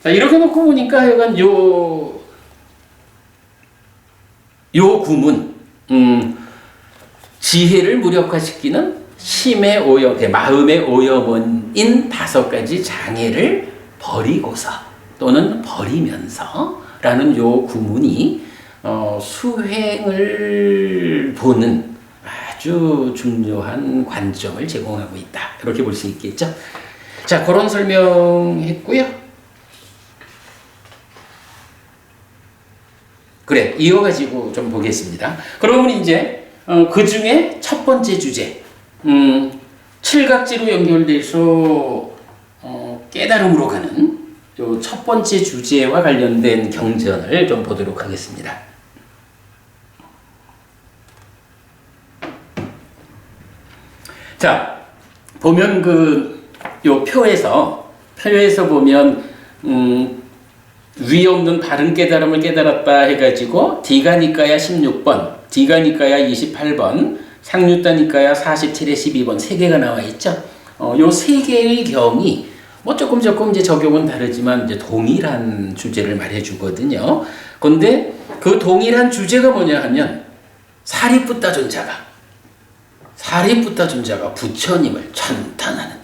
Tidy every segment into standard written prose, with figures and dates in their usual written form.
자, 이렇게 놓고 보니까 하여간 요 구문, 지혜를 무력화시키는 심의 오염, 마음의 오염원인 5가지 장애를 버리고서 또는 버리면서 라는 요 구문이 수행을 보는 아주 중요한 관점을 제공하고 있다. 이렇게 볼 수 있겠죠. 자, 그런 설명했고요. 그래, 이어가지고 좀 보겠습니다. 그러면 이제 그 중에 첫 번째 주제, 칠각지로 연결돼서 깨달음으로 가는 요 첫 번째 주제와 관련된 경전을 좀 보도록 하겠습니다. 자, 보면 요 표에서 보면 위 없는 바른 깨달음을 깨달았다 해가지고 디가니까야 16번, 디가니까야 28번, 상류다니까야 47에 12번 3개가 나와 있죠. 요 3개의 경이 뭐 조금 이제 적용은 다르지만 이제 동일한 주제를 말해주거든요. 근데 그 동일한 주제가 뭐냐 하면 사리푸타 존자가 부처님을 찬탄하는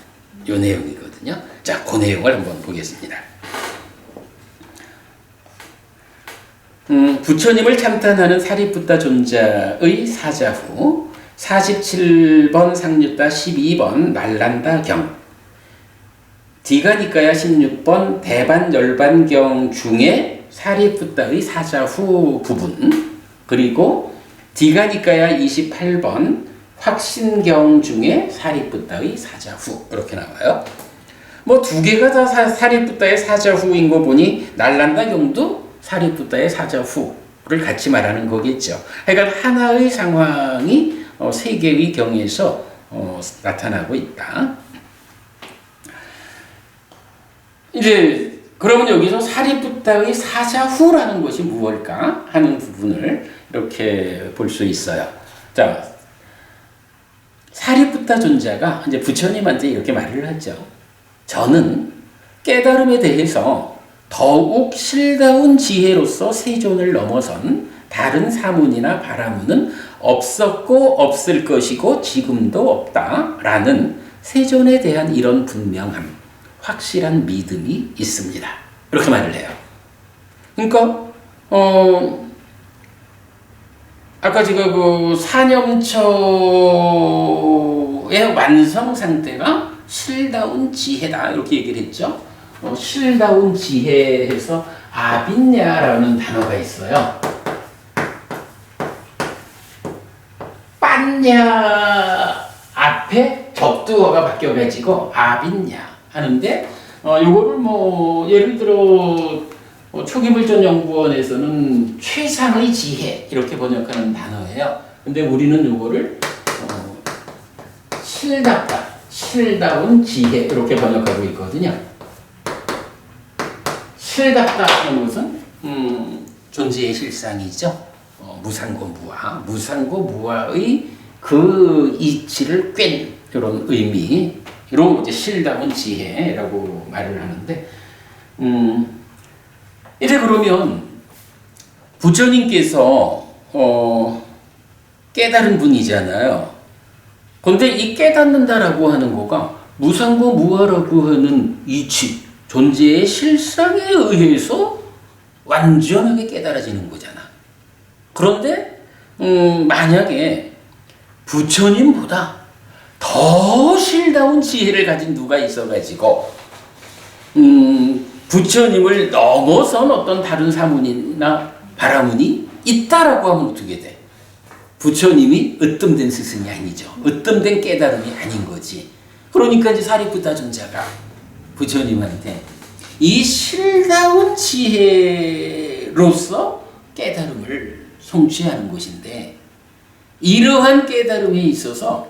요 내용이거든요. 자, 그 내용을 한번 보겠습니다. 부처님을 찬탄하는 사리푸타 존자의 사자후 47번 상류다 12번 날란다 경 디가니까야 16번 대반열반경 중에 사리푸타의 사자후 부분, 그리고 디가니까야 28번 확신경 중에 사리푸타의 사자후, 이렇게 나와요. 뭐 2개가 다 사리푸타의 사자후인 거 보니 날란다 경도 사리푸타의 사자후를 같이 말하는 거겠죠. 그러니까 하나의 상황이 3개의 경에서 나타나고 있다. 이제 그러면 여기서 사리푸타의 사자후라는 것이 무엇일까 하는 부분을 이렇게 볼 수 있어요. 자, 사리푸타 존자가 이제 부처님한테 이렇게 말을 하죠. 저는 깨달음에 대해서 더욱 실다운 지혜로서 세존을 넘어선 다른 사문이나 바라문은 없었고 없을 것이고 지금도 없다라는 세존에 대한 이런 분명함, 확실한 믿음이 있습니다. 이렇게 말을 해요. 그러니까 아까 제가 그 사념처의 완성 상태가 실다운 지혜다 이렇게 얘기를 했죠. 실다운 지혜에서 아빈냐라는 단어가 있어요. 빤냐 앞에 적두어가 바뀌어가지고 아빈냐 하는데, 요거를 뭐 예를 들어 초기불전 연구원에서는 최상의 지혜 이렇게 번역하는 단어예요. 근데 우리는 요거를 실다운 지혜 이렇게 번역하고 있거든요. 실답다 하는 것은 존재의 실상이죠. 무상고 무아의 그 이치를 꿰는 이런 의미로 이제 실다운 지혜라고 말을 하는데, 이제 그러면 부처님께서 깨달은 분이잖아요. 근데 이 깨닫는다라고 하는 거가 무상고 무아라고 하는 이치, 존재의 실상에 의해서 완전하게 깨달아지는 거잖아. 그런데 만약에 부처님보다 더 실다운 지혜를 가진 누가 있어가지고 부처님을 넘어선 어떤 다른 사문이나 바라문이 있다라고 하면 어떻게 돼? 부처님이 으뜸된 스승이 아니죠. 으뜸된 깨달음이 아닌 거지. 그러니까 이제 사리푸타 존자가 부처님한테 이 실다운 지혜로서 깨달음을 성취하는 것인데, 이러한 깨달음에 있어서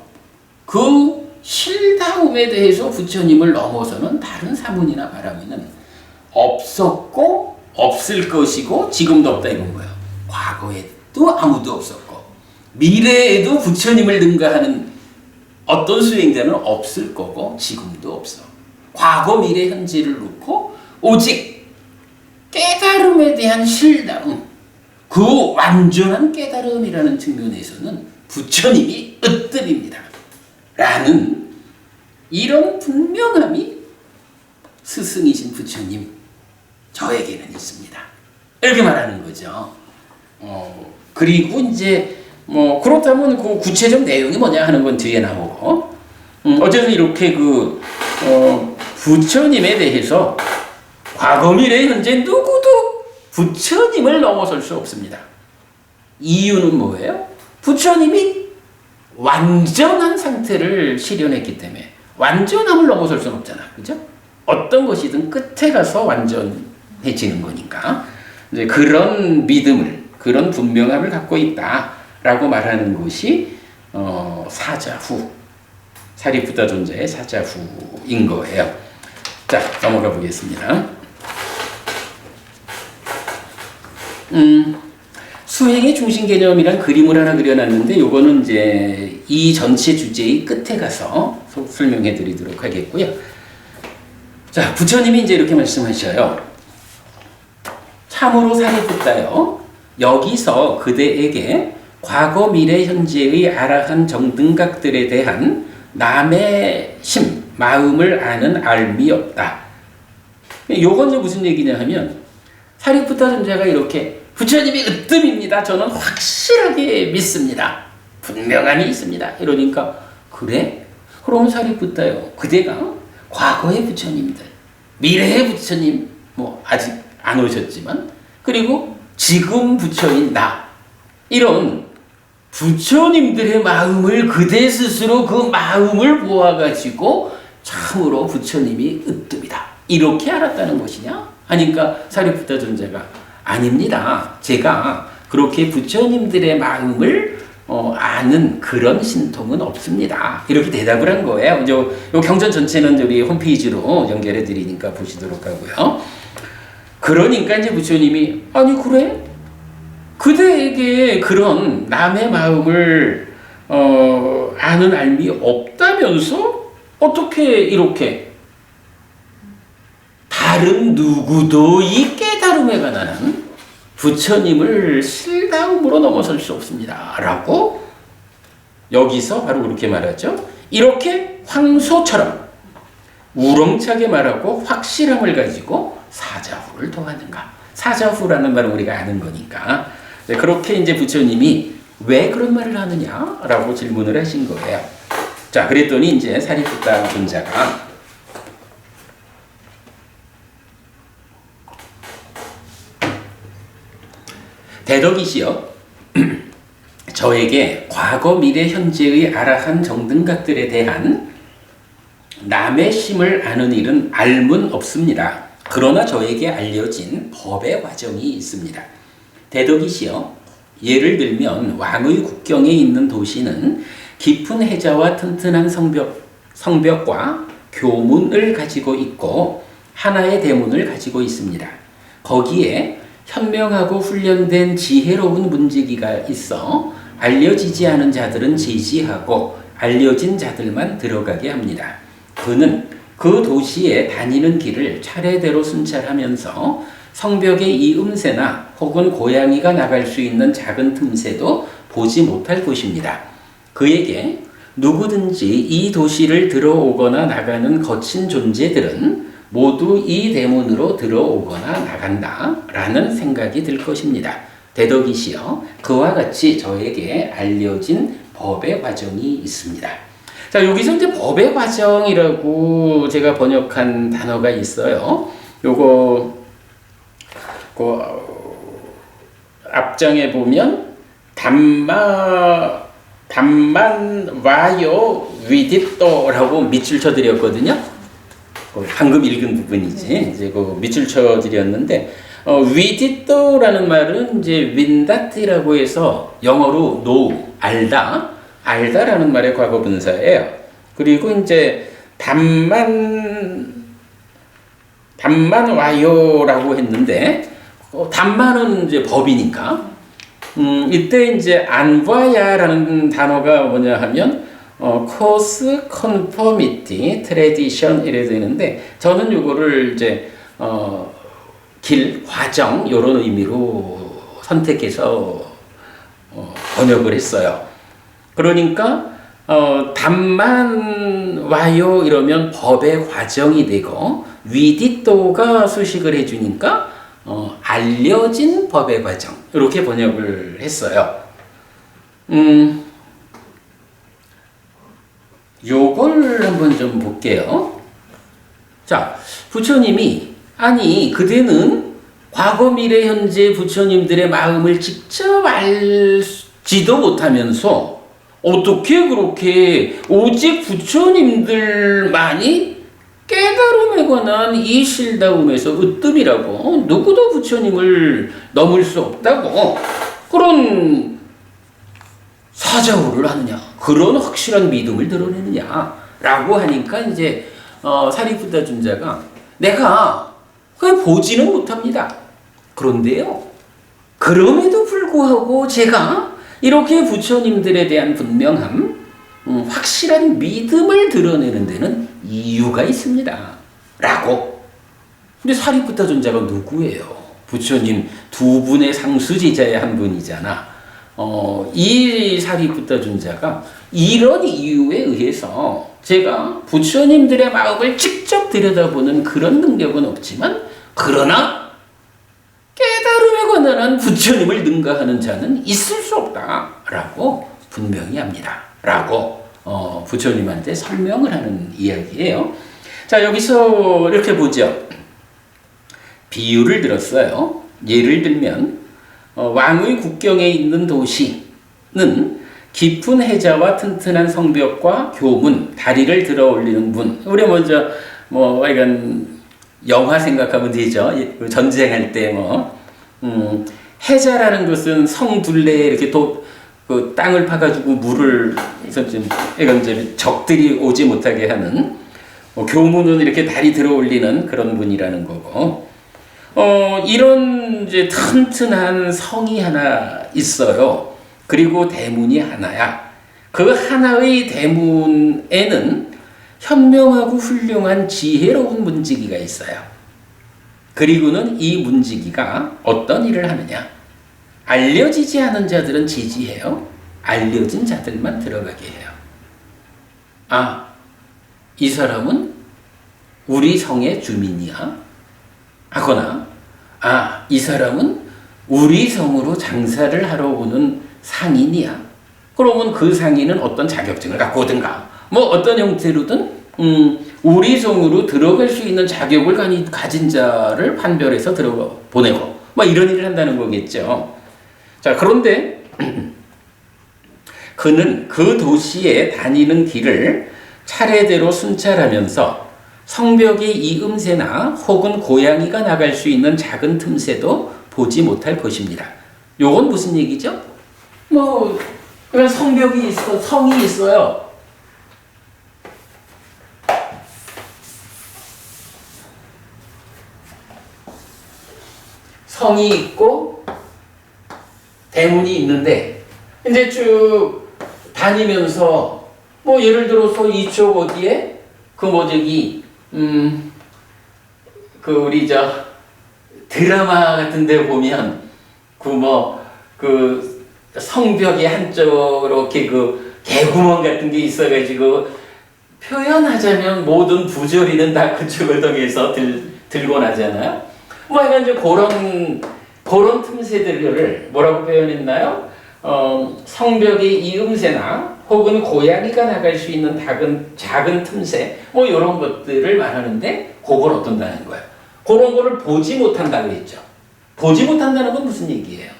그 실다움에 대해서 부처님을 넘어서는 다른 사문이나 바라문은 없었고 없을 것이고 지금도 없다 이건 거예요. 과거에도 아무도 없었고 미래에도 부처님을 능가하는 어떤 수행자는 없을 거고 지금도 없어. 과거, 미래, 현재를 놓고 오직 대한 실다움, 그 완전한 깨달음이라는 측면에서는 부처님이 으뜸입니다. 라는 이런 분명함이 스승이신 부처님 저에게는 있습니다. 이렇게 말하는 거죠. 그리고 이제 그렇다면 그 구체적 내용이 뭐냐 하는 건 뒤에 나오고, 어쨌든 이렇게 부처님에 대해서 과거, 미래, 현재 누구도 부처님을 넘어설 수 없습니다. 이유는 뭐예요? 부처님이 완전한 상태를 실현했기 때문에 완전함을 넘어설 수는 없잖아. 그죠? 어떤 것이든 끝에 가서 완전해지는 거니까 이제 그런 믿음을, 그런 분명함을 갖고 있다라고 말하는 것이 사자후, 사리푸타 존자의 사자후인 거예요. 자, 넘어가 보겠습니다. 수행의 중심 개념이란 그림을 하나 그려놨는데 요거는 이제 이 전체 주제의 끝에 가서 설명해 드리도록 하겠고요. 자, 부처님이 이제 이렇게 말씀하셔요. 참으로 사리푸타여, 여기서 그대에게 과거, 미래, 현재의 아라한 정등각들에 대한 남의 심, 마음을 아는 알미 없다. 요건 이제 무슨 얘기냐 하면, 사리푸타 존자가 이렇게 부처님이 으뜸입니다. 저는 확실하게 믿습니다. 분명함이 있습니다. 이러니까 그래? 그럼 사리푸타요, 그대가 과거의 부처님들, 미래의 부처님, 아직 안 오셨지만, 그리고 지금 부처인 나, 이런 부처님들의 마음을 그대 스스로 그 마음을 모아가지고 참으로 부처님이 으뜸이다, 이렇게 알았다는 것이냐? 하니까 사리푸타 존자가 아닙니다. 제가 그렇게 부처님들의 마음을 아는 그런 신통은 없습니다. 이렇게 대답을 한 거예요. 요 경전 전체는 우리 홈페이지로 연결해 드리니까 보시도록 하고요. 그러니까 이제 부처님이 아니 그래? 그대에게 그런 남의 마음을 아는 알미 없다면서 어떻게 이렇게 다른 누구도 이 깨달음에 관한 부처님을 실다움으로 넘어설 수 없습니다. 라고 여기서 바로 그렇게 말하죠. 이렇게 황소처럼 우렁차게 말하고 확실함을 가지고 사자후를 더하는가. 사자후라는 말은 우리가 아는 거니까. 그렇게 이제 부처님이 왜 그런 말을 하느냐라고 질문을 하신 거예요. 자, 그랬더니 이제 사리푸타 존자가 대덕이시여, 저에게 과거, 미래, 현재의 아라한 정등각들에 대한 남의 심을 아는 일은 알문 없습니다. 그러나 저에게 알려진 법의 과정이 있습니다. 대덕이시여, 예를 들면 왕의 국경에 있는 도시는 깊은 해자와 튼튼한 성벽과 교문을 가지고 있고 하나의 대문을 가지고 있습니다. 거기에 현명하고 훈련된 지혜로운 문지기가 있어 알려지지 않은 자들은 제지하고 알려진 자들만 들어가게 합니다. 그는 그 도시에 다니는 길을 차례대로 순찰하면서 성벽의 이 음새나 혹은 고양이가 나갈 수 있는 작은 틈새도 보지 못할 것입니다. 그에게 누구든지 이 도시를 들어오거나 나가는 거친 존재들은 모두 이 대문으로 들어오거나 나간다 라는 생각이 들 것입니다. 대덕이시여, 그와 같이 저에게 알려진 법의 과정이 있습니다. 자, 여기서 이제 법의 과정이라고 제가 번역한 단어가 있어요. 요거 앞장에 보면 담만 와요 위디또라고 밑줄 쳐드렸거든요. 방금 읽은 부분이지. 이제 그 밑줄 쳐드렸는데, 위디또라는 말은 이제 윈다티라고 해서 영어로 know, 알다라는 말의 과거 분사예요. 그리고 이제 담만 와요라고 했는데, 담만은 이제 법이니까, 이때 이제 안와야라는 단어가 뭐냐 하면, cause, conformity, tradition 이래 되는데, 저는 이거를 이제 길, 과정 이런 의미로 선택해서 번역을 했어요. 그러니까 답만 와요 이러면 법의 과정이 되고 위디또가 수식을 해주니까 알려진 법의 과정 이렇게 번역을 했어요. 요걸 한번 좀 볼게요. 자, 부처님이 아니 그대는 과거 미래 현재 부처님들의 마음을 직접 알지도 못하면서 어떻게 그렇게 오직 부처님들만이 깨달음에 관한 이 실다움에서 으뜸이라고 누구도 부처님을 넘을 수 없다고 그런 사자우를 하느냐 그런 확실한 믿음을 드러내느냐 라고 하니까 이제 사리푸타尊자가 내가 그냥 보지는 못합니다. 그런데요 그럼에도 불구하고 제가 이렇게 부처님들에 대한 분명함 확실한 믿음을 드러내는 데는 이유가 있습니다. 라고. 근데 사리푸타尊자가 누구예요? 부처님 두 분의 상수제자의 한 분이잖아. 이 사리푸타尊자가 이런 이유에 의해서 제가 부처님들의 마음을 직접 들여다보는 그런 능력은 없지만 그러나 깨달음에 관한 부처님을 능가하는 자는 있을 수 없다라고 분명히 합니다. 라고 부처님한테 설명을 하는 이야기예요. 자, 여기서 이렇게 보죠. 비유를 들었어요. 예를 들면 왕의 국경에 있는 도시는 깊은 해자와 튼튼한 성벽과 교문, 다리를 들어 올리는 문. 우리 먼저 이건 영화 생각하면 되죠. 전쟁할 때 해자라는 것은 성 둘레에 이렇게 그 땅을 파가지고 물을 이건 이제 적들이 오지 못하게 하는 교문은 이렇게 다리 들어 올리는 그런 문이라는 거고. 이런 이제 튼튼한 성이 하나 있어요. 그리고 대문이 하나야. 그 하나의 대문에는 현명하고 훌륭한 지혜로운 문지기가 있어요. 그리고는 이 문지기가 어떤 일을 하느냐? 알려지지 않은 자들은 제지해요. 알려진 자들만 들어가게 해요. 아, 이 사람은 우리 성의 주민이야. 하거나 아, 이 사람은 우리 성으로 장사를 하러 오는 상인이야. 그러면 그 상인은 어떤 자격증을 갖고 오든가 어떤 형태로든 우리 성으로 들어갈 수 있는 자격을 가진 자를 판별해서 보내고 이런 일을 한다는 거겠죠. 자, 그런데 그는 그 도시에 다니는 길을 차례대로 순찰하면서 성벽의 이음새나 혹은 고양이가 나갈 수 있는 작은 틈새도 보지 못할 것입니다. 요건 무슨 얘기죠? 그냥 성벽이 있어, 성이 있어요. 성이 있고 대문이 있는데 이제 쭉 다니면서 예를 들어서 이쪽 어디에 우리 드라마 같은 데 보면 성벽의 한쪽 이렇게 개구멍 같은 게 있어가지고 표현하자면 모든 부조리는 다 그쪽을 통해서 들고 나잖아요. 이제 그런 틈새들을 뭐라고 표현했나요? 성벽의 이음새나 혹은 고양이가 나갈 수 있는 작은 틈새 이런 것들을 말하는데 그걸 어떤다는 거예요. 그런 거를 보지 못한다고 했죠. 보지 못한다는 건 무슨 얘기예요?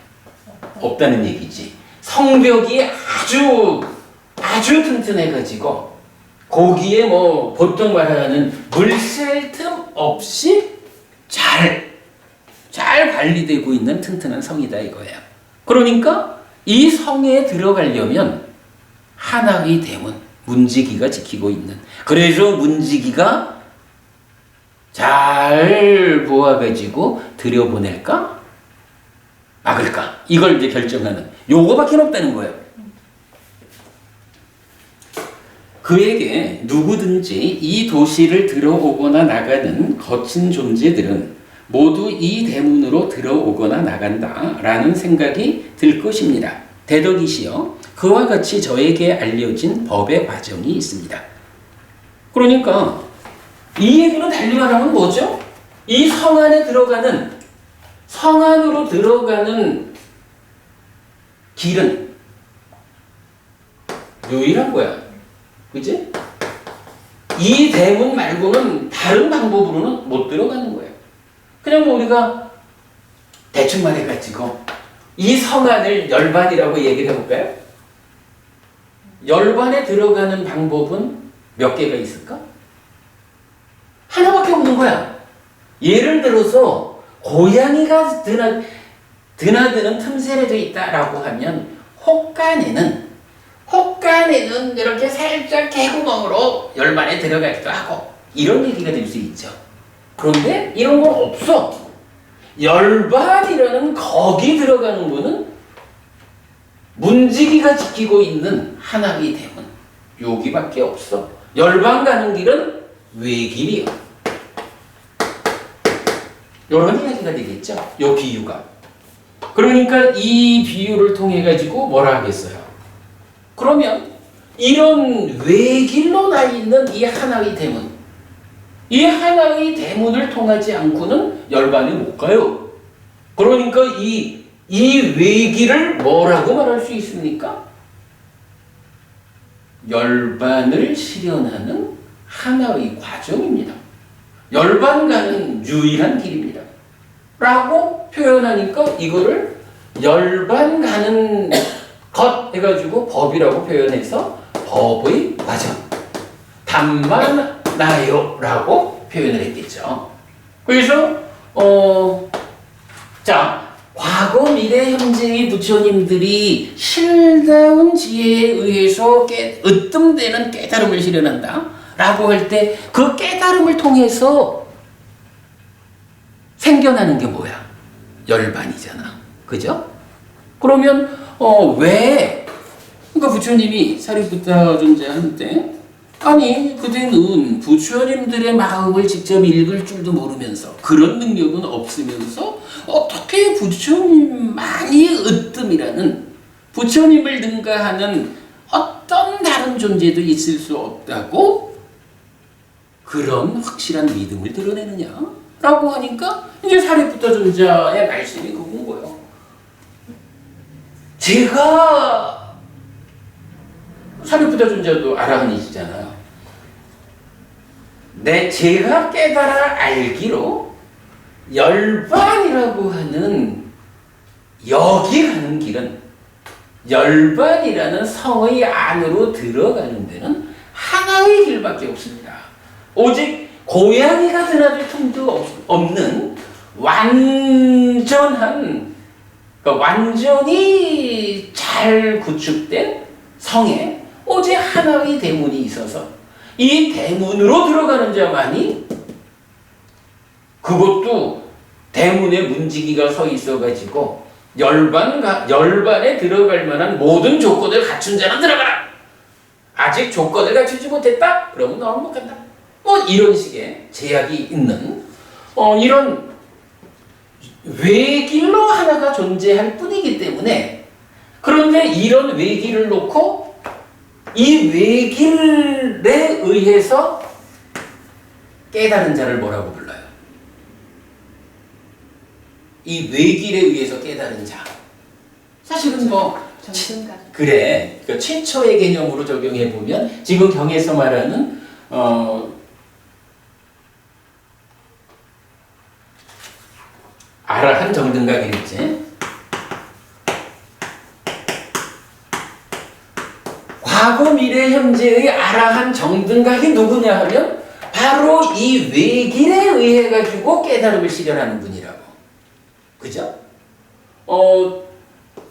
없다는 얘기지. 성벽이 아주 튼튼해가지고 거기에 보통 말하는 물샐 틈 없이 잘 관리되고 있는 튼튼한 성이다 이거예요. 그러니까 이 성에 들어가려면 하나의 대문, 문지기가 지키고 있는. 그래서 문지기가 잘 보아가지고 들여보낼까? 막을까? 이걸 이제 결정하는 요거밖에 없다는 거예요. 그에게 누구든지 이 도시를 들어오거나 나가는 거친 존재들은 모두 이 대문으로 들어오거나 나간다라는 생각이 들 것입니다. 대덕이시여 그와 같이 저에게 알려진 법의 과정이 있습니다. 그러니까 이 얘기는 달리 말하면 뭐죠? 이 성 안에 들어가는 성 안으로 들어가는 길은 유일한 거야. 그지? 이 대문 말고는 다른 방법으로는 못 들어가는 거예요. 그냥 뭐 우리가 대충 말해가지고 이 성안을 열반이라고 얘기를 해볼까요? 열반에 들어가는 방법은 몇 개가 있을까? 하나밖에 없는 거야. 예를 들어서 고양이가 드나드는 틈새에 돼 있다라고 하면 혹간에는 이렇게 살짝 개구멍으로 열반에 들어가기도 하고 이런 얘기가 될 수 있죠. 그런데 이런 건 없어. 열반이라는 거기 들어가는 거는 문지기가 지키고 있는 하나의 대문 여기밖에 없어. 열반 가는 길은 외길이요. 이런 이야기가 되겠죠. 요 비유가. 그러니까 이 비유를 통해 가지고 뭐라 하겠어요? 그러면 이런 외길로 나 있는 이 하나의 대문, 이 하나의 대문을 통하지 않고는 열반에 못 가요. 그러니까 이 외길을 뭐라고 말할 수 있습니까? 열반을 실현하는 하나의 과정입니다. 열반 가는 유일한 길입니다. 라고 표현하니까 이거를 열반 가는 것 해가지고 법이라고 표현해서 법의 과정, 답만 나요 라고 표현을 했겠죠. 그래서 자 과거 미래 현재의 부처님들이 실다운 지혜에 의해서 으뜸되는 깨달음을 실현한다 라고 할 때 그 깨달음을 통해서 생겨나는 게 뭐야? 열반이잖아. 그죠? 그러면 왜 그러니까 부처님이 사리푸타 존재한테 아니 그대는 부처님들의 마음을 직접 읽을 줄도 모르면서 그런 능력은 없으면서 어떻게 부처님만이 으뜸이라는 부처님을 능가하는 어떤 다른 존재도 있을 수 없다고 그런 확실한 믿음을 드러내느냐 라고 하니까 이제 사리푸타 존자의 말씀이 그건 거예요. 제가 사리푸타 존자도 아라한이시잖아요. 제가 깨달아 알기로 열반이라고 하는 여기 가는 길은 열반이라는 성의 안으로 들어가는 데는 하나의 길밖에 없습니다. 오직 고양이가 드나들 틈도 없는 완전히 잘 구축된 성에 오직 하나의 대문이 있어서 이 대문으로 들어가는 자만이 그것도 대문에 문지기가 서 있어가지고 열반에 들어갈 만한 모든 조건을 갖춘 자는 들어가라. 아직 조건을 갖추지 못했다? 그러면 너는 못 간다. 뭐 이런 식의 제약이 있는 이런 외길로 하나가 존재할 뿐이기 때문에 그런데 이런 외길을 놓고 이 외길에 의해서 깨달은 자를 뭐라고 불러요? 이 외길에 의해서 깨달은 자. 사실은 그래. 그러니까 최초의 개념으로 적용해 보면 지금 경에서 말하는 아라한 정등각이겠지. 과거 미래 현재의 아라한 정등각이 누구냐 하면 바로 이 외길에 의해 가지고 깨달음을 실현하는 분이라고. 그죠?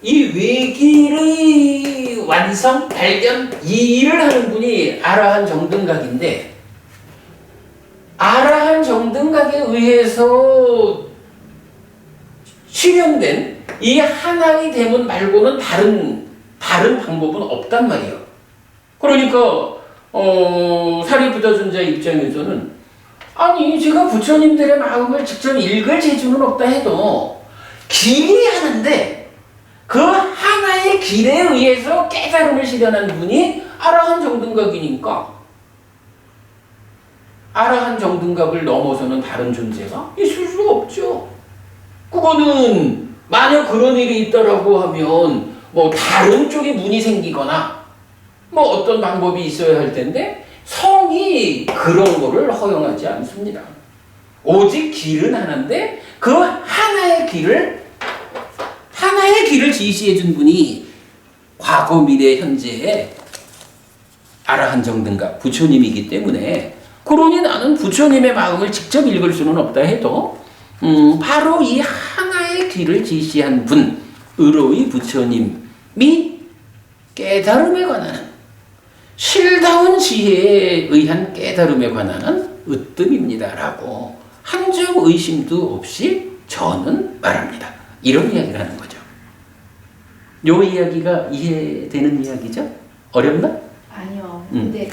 이 외길의 완성, 발견 이 일을 하는 분이 아라한 정등각인데 아라한 정등각에 의해서 실현된 이 하나의 대문 말고는 다른 방법은 없단 말이에요. 그러니까 사리부타 존자 입장에서는 아니 제가 부처님들의 마음을 직접 읽을 재주는 없다 해도 길이 하는데 그 하나의 길에 의해서 깨달음을 실현한 분이 아라한 정등각이니까 아라한 정등각을 넘어서는 다른 존재가 있을 수가 없죠. 그거는 만약 그런 일이 있다라고 하면 뭐 다른 쪽에 문이 생기거나 뭐 어떤 방법이 있어야 할 텐데 성이 그런 거를 허용하지 않습니다. 오직 길은 하나인데 그 하나의 길을 지시해 준 분이 과거, 미래, 현재의 아라한 정등각 부처님이기 때문에 그러니 나는 부처님의 마음을 직접 읽을 수는 없다 해도 바로 이 하나의 길을 지시한 분 의로의 부처님이 깨달음에 관한 실다운 지혜에 의한 깨달음에 관한 으뜸입니다라고 한 점 의심도 없이 저는 말합니다. 이런 이야기를 하는 거죠. 요 이야기가 이해되는 이야기죠? 어렵나? 아니요. 근데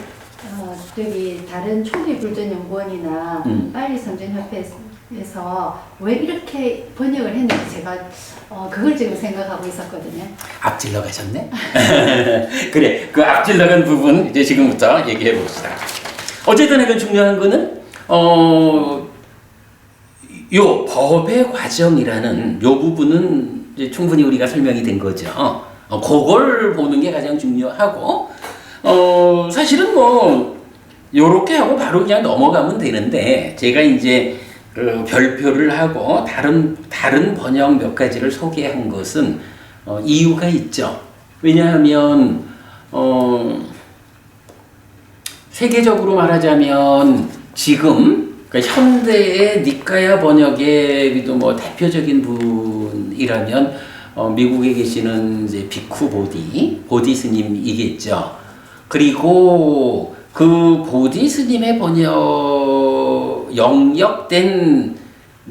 저기 다른 초기 불전 연구원이나 빨리 성전협회에서 왜 이렇게 번역을 했는지 제가 그걸 지금 생각하고 있었거든요. 앞질러 가셨네? 그래, 그 앞질러 간 부분 이제 지금부터 얘기해 봅시다. 어쨌든 이건 중요한 거는 요 법의 과정이라는 요 부분은 이제 충분히 우리가 설명이 된 거죠. 그걸 보는 게 가장 중요하고 사실은 뭐 요렇게 하고 바로 그냥 넘어가면 되는데 제가 이제 그 별표를 하고 다른 번역 몇 가지를 소개한 것은 이유가 있죠. 왜냐하면 세계적으로 말하자면 지금 그러니까 현대의 니까야 번역의 뭐 대표적인 분이라면 미국에 계시는 이제 비쿠 보디 스님이겠죠. 그리고 그 보디 스님의 번역 영역된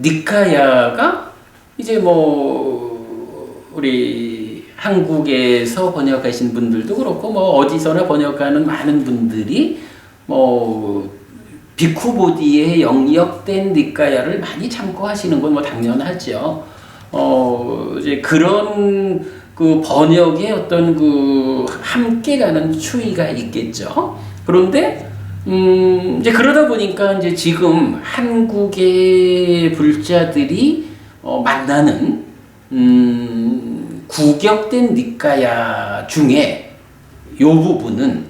니카야가 이제 뭐 우리 한국에서 번역하신 분들도 그렇고 뭐 어디서나 번역하는 많은 분들이 뭐 비쿠보디의 영역된 니까야를 많이 참고하시는 건 뭐 당연하죠. 이제 그런 그 번역의 어떤 그 함께 가는 추이가 있겠죠. 그런데 이제 그러다 보니까 이제 지금 한국의 불자들이 만나는 구격된 니까야 중에 요 부분은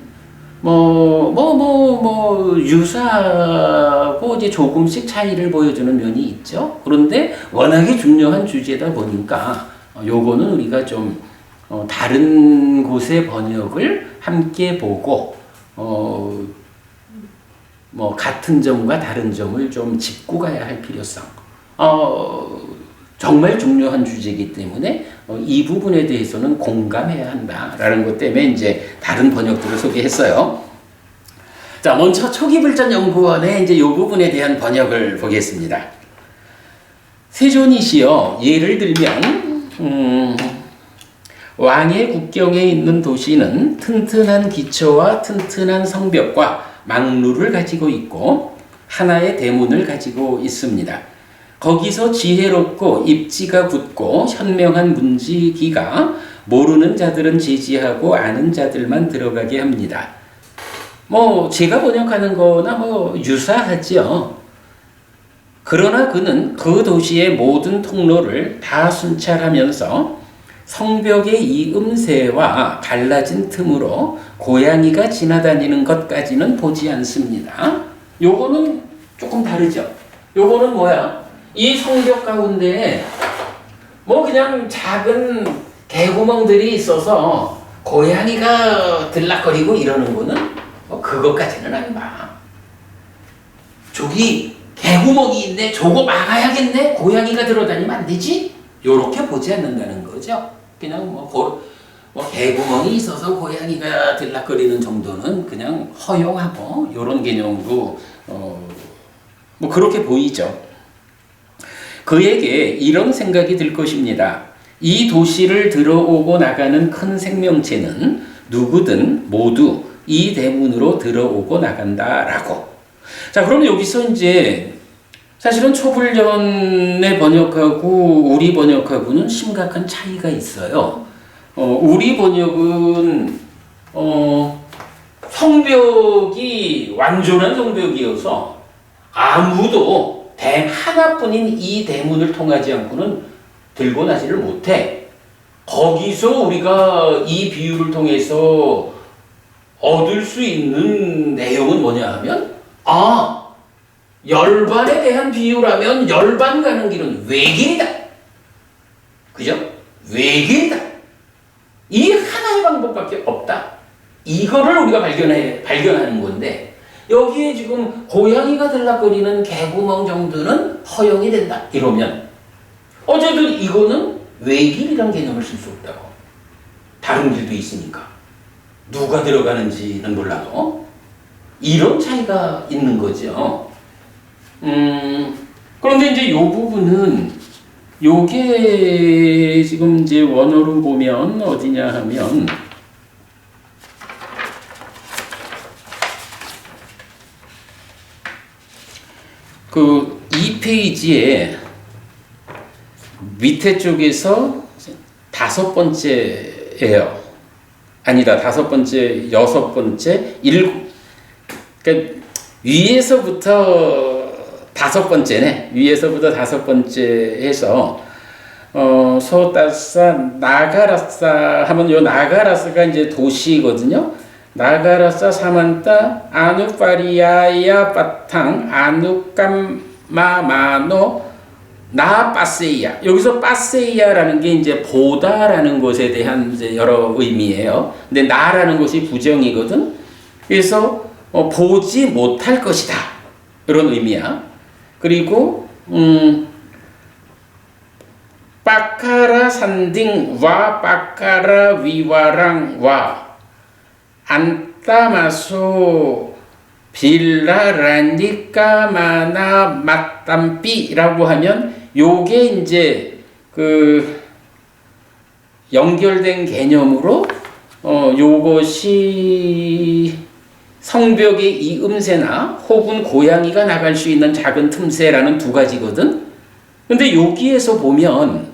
유사하고 이제 조금씩 차이를 보여주는 면이 있죠. 그런데 워낙에 중요한 주제다 보니까 요거는 우리가 좀 다른 곳의 번역을 함께 보고 뭐 같은 점과 다른 점을 좀 짚고 가야 할 필요성. 정말 중요한 주제이기 때문에 이 부분에 대해서는 공감해야 한다라는 것 때문에 이제 다른 번역들을 소개했어요. 자, 먼저 초기불전 연구원의 이제 이 부분에 대한 번역을 보겠습니다. 세존이시여, 예를 들면 왕의 국경에 있는 도시는 튼튼한 기초와 튼튼한 성벽과 망루를 가지고 있고 하나의 대문을 가지고 있습니다. 거기서 지혜롭고 입지가 굳고 현명한 문지기가 모르는 자들은 제지하고 아는 자들만 들어가게 합니다. 뭐 제가 번역하는 거나 뭐 유사하죠. 그러나 그는 그 도시의 모든 통로를 다 순찰하면서 성벽의 이 음새와 갈라진 틈으로 고양이가 지나다니는 것까지는 보지 않습니다. 요거는 조금 다르죠. 요거는 뭐야? 이 성벽 가운데 뭐 그냥 작은 개구멍들이 있어서 고양이가 들락거리고 이러는 거는 뭐 그것까지는 안 봐. 저기 개구멍이 있네. 저거 막아야겠네. 고양이가 들어다니면 안 되지? 요렇게 보지 않는다는 거죠. 그냥 뭐 개구멍이 있어서 고양이가 들락거리는 정도는 그냥 허용하고 요런 개념으로 뭐 그렇게 보이죠. 그에게 이런 생각이 들 것입니다. 이 도시를 들어오고 나가는 큰 생명체는 누구든 모두 이 대문으로 들어오고 나간다라고. 자, 자, 그러면 여기서 이제 사실은 초불련의 번역하고 우리 번역하고는 심각한 차이가 있어요. 우리 번역은 성벽이 완전한 성벽이어서 아무도 하나뿐인 이 대문을 통하지 않고는 들고 나지를 못해. 거기서 우리가 이 비유를 통해서 얻을 수 있는 내용은 뭐냐 하면, 열반에 대한 비유라면 열반 가는 길은 외길이다. 그죠? 외길이다. 이 하나의 방법밖에 없다. 이거를 우리가 발견하는 건데, 여기에 지금 고양이가 들락거리는 개구멍 정도는 허용이 된다. 이러면 어쨌든 이거는 외길이란 개념을 쓸 수 없다고. 다른 길도 있으니까. 누가 들어가는지는 몰라도 이런 차이가 있는 거죠. 그런데 이제 이 부분은 요게 지금 이제 원어로 보면 어디냐 하면 그 2페이지에 밑에 쪽에서 5번째예요. 아니다, 5번째, 6번째, 그러니까 위에서부터 5번째네. 위에서부터 5번째 해서 소다사 나가라사 하면 요 나가라사가 이제 도시거든요. 나가라사 사만타 아누파리아야 바탕 아누캄마마노 나 빠세이야. 여기서 빠세이야라는 게 이제 보다라는 것에 대한 이제 여러 의미예요. 근데 나라는 것이 부정이거든. 그래서 보지 못할 것이다. 이런 의미야. 그리고 빠카라 산딩 와 빠카라 위와랑 와 안타마소 빌라라니까마나 맞담비라고 하면 요게 이제 그 연결된 개념으로 요것이 성벽의 이 음새나 혹은 고양이가 나갈 수 있는 작은 틈새라는 두 가지거든. 근데 여기에서 보면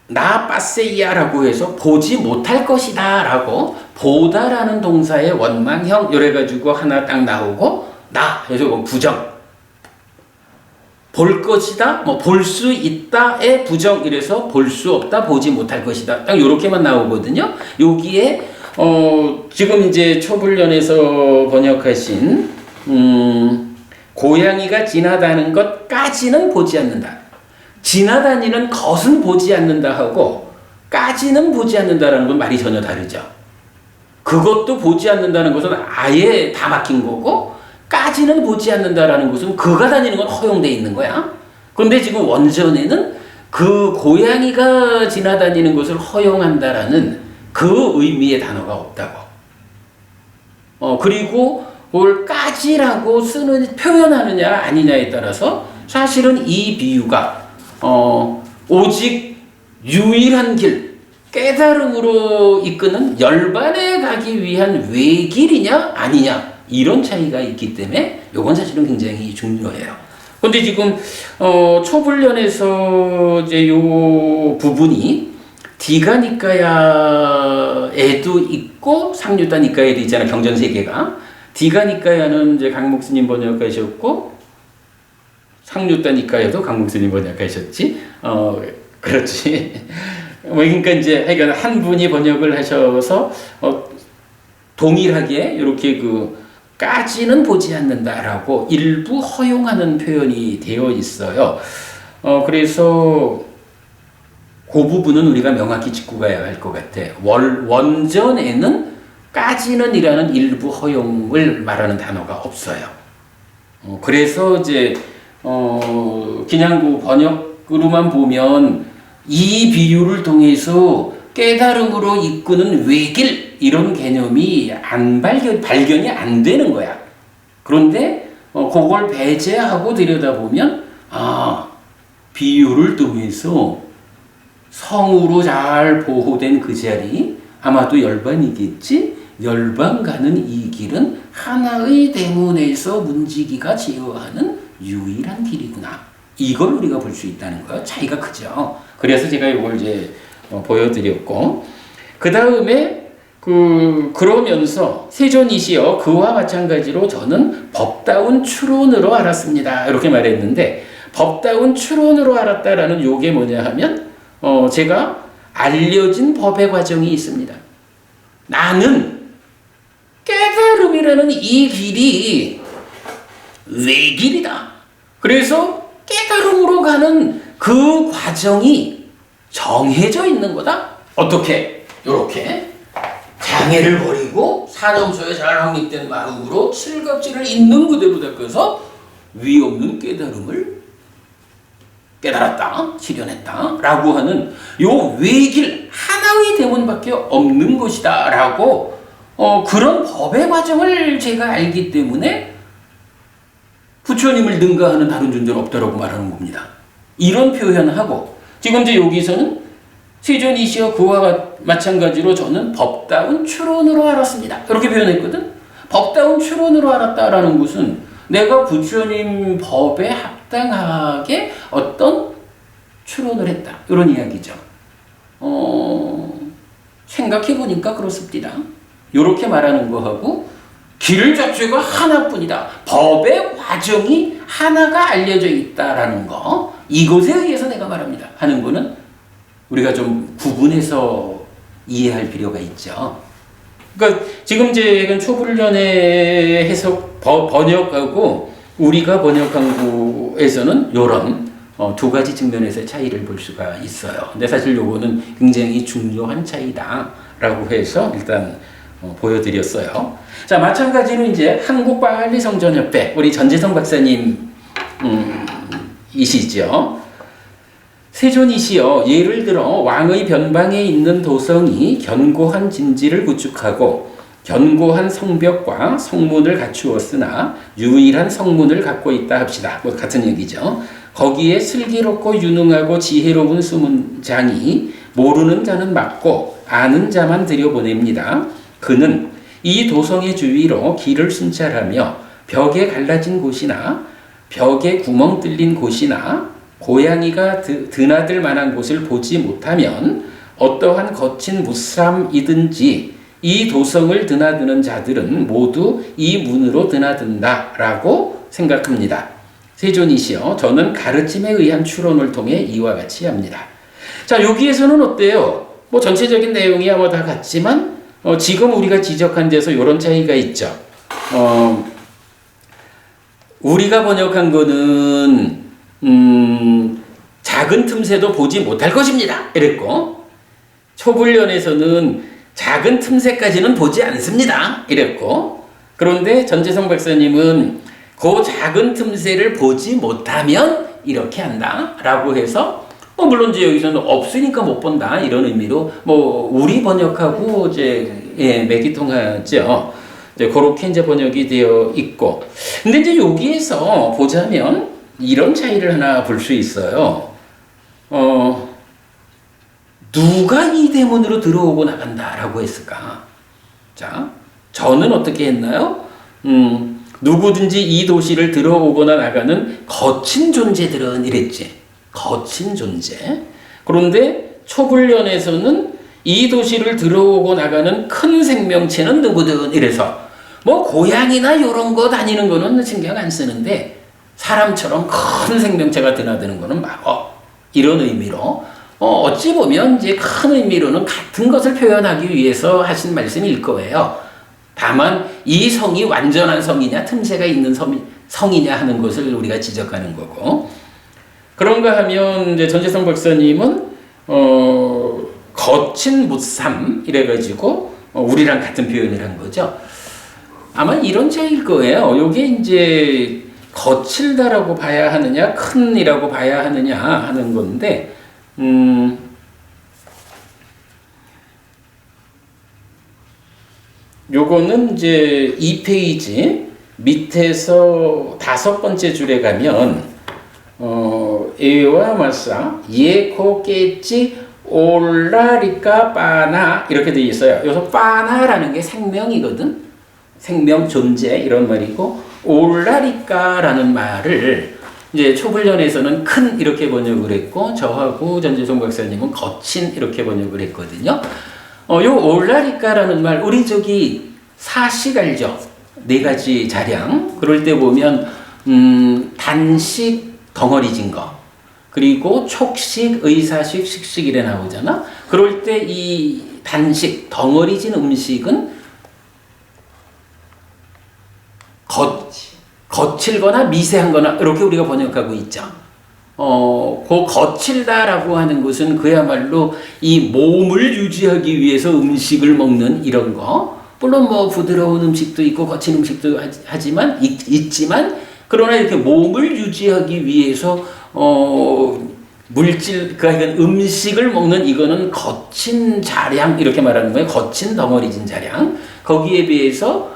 나 빠세이야라고 해서 보지 못할 것이다 라고 보다라는 동사의 원망형 이래가지고 하나 딱 나오고 나 해서 부정 볼 것이다 뭐 볼 수 있다의 부정 이래서 볼 수 없다 보지 못할 것이다 딱 요렇게만 나오거든요. 여기에 지금 이제 초불련에서 번역하신 고양이가 지나다는 것까지는 보지 않는다. 지나다니는 것은 보지 않는다 하고 까지는 보지 않는다라는 건 말이 전혀 다르죠. 그것도 보지 않는다는 것은 아예 다 막힌 거고 까지는 보지 않는다라는 것은 그가 다니는 건 허용되어 있는 거야. 그런데 지금 원전에는 그 고양이가 지나다니는 것을 허용한다라는 그 의미의 단어가 없다고. 그리고 뭘 까지라고 쓰는 표현하느냐 아니냐에 따라서 사실은 이 비유가 오직 유일한 길, 깨달음으로 이끄는 열반에 가기 위한 외길이냐 아니냐 이런 차이가 있기 때문에 이건 사실은 굉장히 중요해요. 근데 지금 초불련에서 이제 요 부분이 디가니까야에도 있고 상류다니까야에도 있잖아. 경전 세 개가. 디가니까야는 이제 강 목스님 번역하셨고 상류다니까야도 강 목스님 번역하셨지. 그렇지. 그러니까 이제 하여간 한 분이 번역을 하셔서 동일하게 이렇게 까지는 보지 않는다라고 일부 허용하는 표현이 되어 있어요. 그래서 그 부분은 우리가 명확히 짚고 가야 할 것 같아. 원전에는 까지는 이라는 일부 허용을 말하는 단어가 없어요. 그래서 이제 그냥 번역으로만 보면 이 비유를 통해서 깨달음으로 이끄는 외길 이런 개념이 발견이 안 되는 거야. 그런데 그걸 배제하고 들여다보면 비유를 통해서 성으로 잘 보호된 그 자리 아마도 열반이겠지. 멸망 가는 이 길은 하나의 대문에서 문지기가 제어하는 유일한 길이구나. 이걸 우리가 볼 수 있다는 거예요. 차이가 크죠. 그래서 제가 이걸 이제 보여드렸고, 그 다음에 그러면서 세존이시여 그와 마찬가지로 저는 법다운 추론으로 알았습니다. 이렇게 말했는데, 법다운 추론으로 알았다라는 요게 뭐냐 하면 제가 알려진 법의 과정이 있습니다. 나는 깨달음이라는 이 길이 외길이다. 그래서 깨달음으로 가는 그 과정이 정해져 있는 거다. 어떻게? 요렇게 장애를 버리고 사념소에 잘 확립된 마음으로 칠갑지를 있는 그대로 닦아서 위없는 깨달음을 깨달았다, 실현했다 라고 하는 요 외길 하나의 대문밖에 없는 것이다 라고 그런 법의 과정을 제가 알기 때문에 부처님을 능가하는 다른 존재는 없다라고 말하는 겁니다. 이런 표현하고 지금 이제 여기서는 세존이시여 그와 마찬가지로 저는 법다운 추론으로 알았습니다. 이렇게 표현했거든. 법다운 추론으로 알았다라는 것은 내가 부처님 법에 합당하게 어떤 추론을 했다. 이런 이야기죠. 생각해보니까 그렇습니다. 이렇게 말하는 거하고 길 자체가 하나뿐이다. 법의 과정이 하나가 알려져 있다라는 거. 이것에 의해서 내가 말합니다. 하는 거는 우리가 좀 구분해서 이해할 필요가 있죠. 그러니까 지금 이제 초불련의 해석 번역하고 우리가 번역한 거에서는 이런 두 가지 측면에서 차이를 볼 수가 있어요. 근데 사실 요거는 굉장히 중요한 차이다라고 해서 일단 보여드렸어요. 자, 마찬가지로 이제 한국빨리성전협회 우리 전재성 박사님 이시죠. 세존이시여 예를 들어 왕의 변방에 있는 도성이 견고한 진지를 구축하고 견고한 성벽과 성문을 갖추었으나 유일한 성문을 갖고 있다 합시다. 뭐 같은 얘기죠. 거기에 슬기롭고 유능하고 지혜로운 수문장이 모르는 자는 막고 아는 자만 들여보냅니다. 그는 이 도성의 주위로 길을 순찰하며 벽에 갈라진 곳이나 벽에 구멍 뚫린 곳이나 고양이가 드나들 만한 곳을 보지 못하면 어떠한 거친 무쌈이든지 이 도성을 드나드는 자들은 모두 이 문으로 드나든다라고 생각합니다. 세존이시여 저는 가르침에 의한 추론을 통해 이와 같이 합니다. 자, 여기에서는 어때요? 뭐 전체적인 내용이 아마 다 같지만 지금 우리가 지적한 데서 이런 차이가 있죠. 우리가 번역한 거는 작은 틈새도 보지 못할 것입니다. 이랬고 초불련에서는 작은 틈새까지는 보지 않습니다. 이랬고 그런데 전재성 박사님은 그 작은 틈새를 보지 못하면 이렇게 한다 라고 해서 물론 이제 여기서는 없으니까 못 본다 이런 의미로 우리 번역하고 이제 맥이 통하죠. 이제 그렇게 이제 번역이 되어 있고 근데 이제 여기에서 보자면 이런 차이를 하나 볼 수 있어요. 누가 이 대문으로 들어오고 나간다라고 했을까? 자, 저는 어떻게 했나요? 누구든지 이 도시를 들어오거나 나가는 거친 존재들은 이랬지. 거친 존재. 그런데 초불련에서는 이 도시를 들어오고 나가는 큰 생명체는 누구든 이래서 고양이나 이런 거 다니는 거는 신경 안 쓰는데 사람처럼 큰 생명체가 드나드는 거는 막어. 이런 의미로 어찌 보면 이제 큰 의미로는 같은 것을 표현하기 위해서 하신 말씀일 거예요. 다만 이 성이 완전한 성이냐 틈새가 있는 성이냐 하는 것을 우리가 지적하는 거고 그런가 하면 이제 전재성 박사님은 거친 무삼 이래가지고 우리랑 같은 표현을 한 거죠. 아마 이런 차이일 거예요. 요게 이제 거칠다라고 봐야 하느냐 큰이라고 봐야 하느냐 하는 건데 요거는 이제 2페이지 밑에서 5번째 줄에 가면 에와 마사 예코 깨지 올라리까 빠나 이렇게 되어 있어요. 여기서 빠나라는 게 생명이거든. 생명, 존재 이런 말이고 올라리까라는 말을 이제 초불련에서는 큰 이렇게 번역을 했고 저하고 전재성 박사님은 거친 이렇게 번역을 했거든요. 요 올라리까라는 말 우리 저기 사식 알죠? 네 가지 자량. 그럴 때 보면 단식 덩어리진 거. 그리고 촉식, 의사식, 식식 이래 나오잖아. 그럴 때 이 단식 덩어리진 음식은 거칠거나 미세한거나 이렇게 우리가 번역하고 있죠. 그 거칠다라고 하는 것은 그야말로 이 몸을 유지하기 위해서 음식을 먹는 이런 거. 물론 뭐 부드러운 음식도 있고 거친 음식도 있지만 그러나 이렇게 몸을 유지하기 위해서 물질 그러니까 음식을 먹는 이거는 거친 자량 이렇게 말하는 거예요. 거친 덩어리진 자량. 거기에 비해서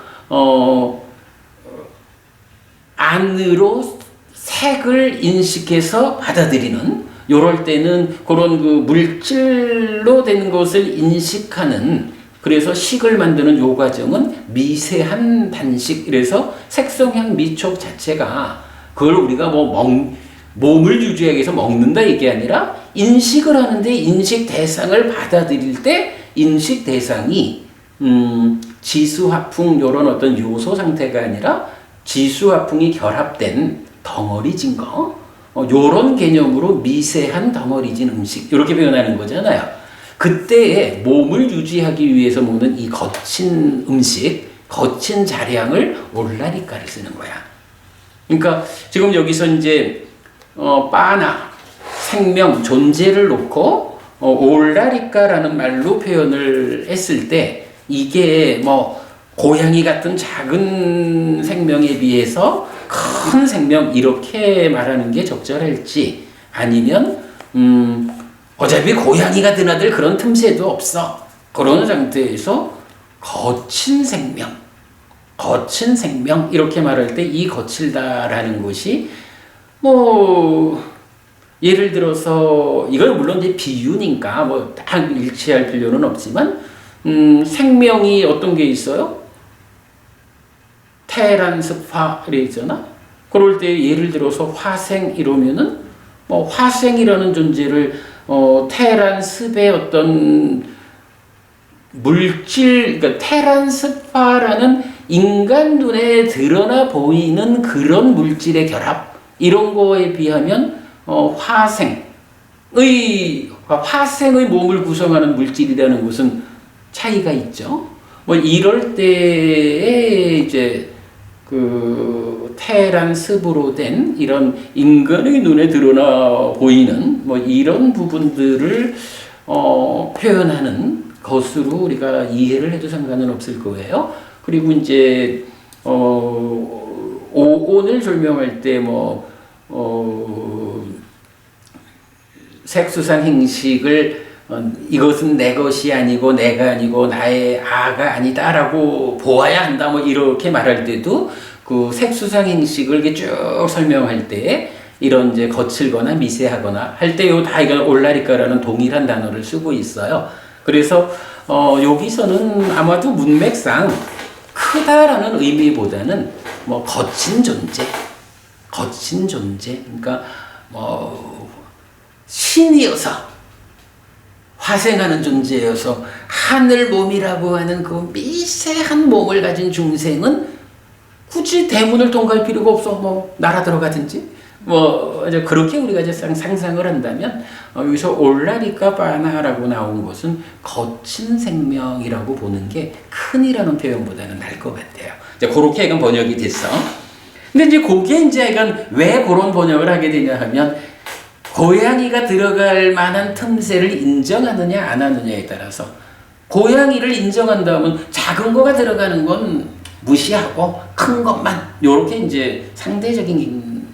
안으로 색을 인식해서 받아들이는 요럴 때는 그런 그 물질로 된 것을 인식하는 그래서 식을 만드는 요 과정은 미세한 단식 이래서 색성향 미촉 자체가 그걸 우리가 몸을 유지하기 위해서 먹는다 이게 아니라 인식을 하는데 인식 대상을 받아들일 때 인식 대상이 지수화풍 요런 어떤 요소 상태가 아니라 지수화풍이 결합된 덩어리진 거 요런 개념으로 미세한 덩어리진 음식 이렇게 표현하는 거잖아요. 그때에 몸을 유지하기 위해서 먹는 이 거친 음식, 거친 자량을 올라리까를 쓰는 거야. 그러니까 지금 여기서 이제 빠나 생명 존재를 놓고 올라리까라는 말로 표현을 했을 때 이게 뭐 고양이 같은 작은 생명에 비해서 큰 생명 이렇게 말하는 게 적절할지 아니면 어차피 고양이가 드나들 그런 틈새도 없어. 그런 상태에서 거친 생명 이렇게 말할 때 이 거칠다라는 것이 뭐 예를 들어서 이건 물론 이제 비유니까 뭐 딱 일치할 필요는 없지만 생명이 어떤 게 있어요? 태란 습화 이래 있잖아. 그럴 때 예를 들어서 화생 이러면은 뭐 화생이라는 존재를 태란 습의 어떤 물질 그러니까 태란 습화라는 인간 눈에 드러나 보이는 그런 물질의 결합 이런 거에 비하면 화생의 몸을 구성하는 물질이라는 것은 차이가 있죠. 뭐 이럴 때에 이제 그 태란 습으로 된 이런 인간의 눈에 드러나 보이는 뭐 이런 부분들을 표현하는 것으로 우리가 이해를 해도 상관은 없을 거예요. 그리고 이제 오온을 설명할 때 색수상 행식을 이것은 내 것이 아니고 내가 아니고 나의 아가 아니다라고 보아야 한다 뭐 이렇게 말할 때도 그 색수상 행식을 이렇게 쭉 설명할 때 이런 이제 거칠거나 미세하거나 할 때 요 다 이건 올라리까라는 동일한 단어를 쓰고 있어요. 그래서 여기서는 아마도 문맥상 크다라는 의미보다는 뭐 거친 존재 그러니까 뭐 신이어서 화생하는 존재여서 하늘 몸이라고 하는 그 미세한 몸을 가진 중생은 굳이 대문을 통과할 필요가 없어. 뭐 날아 들어가든지 뭐 이제 그렇게 우리가 이제 상상을 한다면 여기서 올라리까 바나라고 나온 것은 거친 생명이라고 보는 게 큰이라는 표현보다는 나을 것 같아요. 이제 그렇게 약간 번역이 됐어. 근데 이제 그게 이제 약간 왜 그런 번역을 하게 되냐 하면 고양이가 들어갈 만한 틈새를 인정하느냐 안 하느냐에 따라서 고양이를 인정한다면 작은 거가 들어가는 건 무시하고 큰 것만 요렇게 이제 상대적인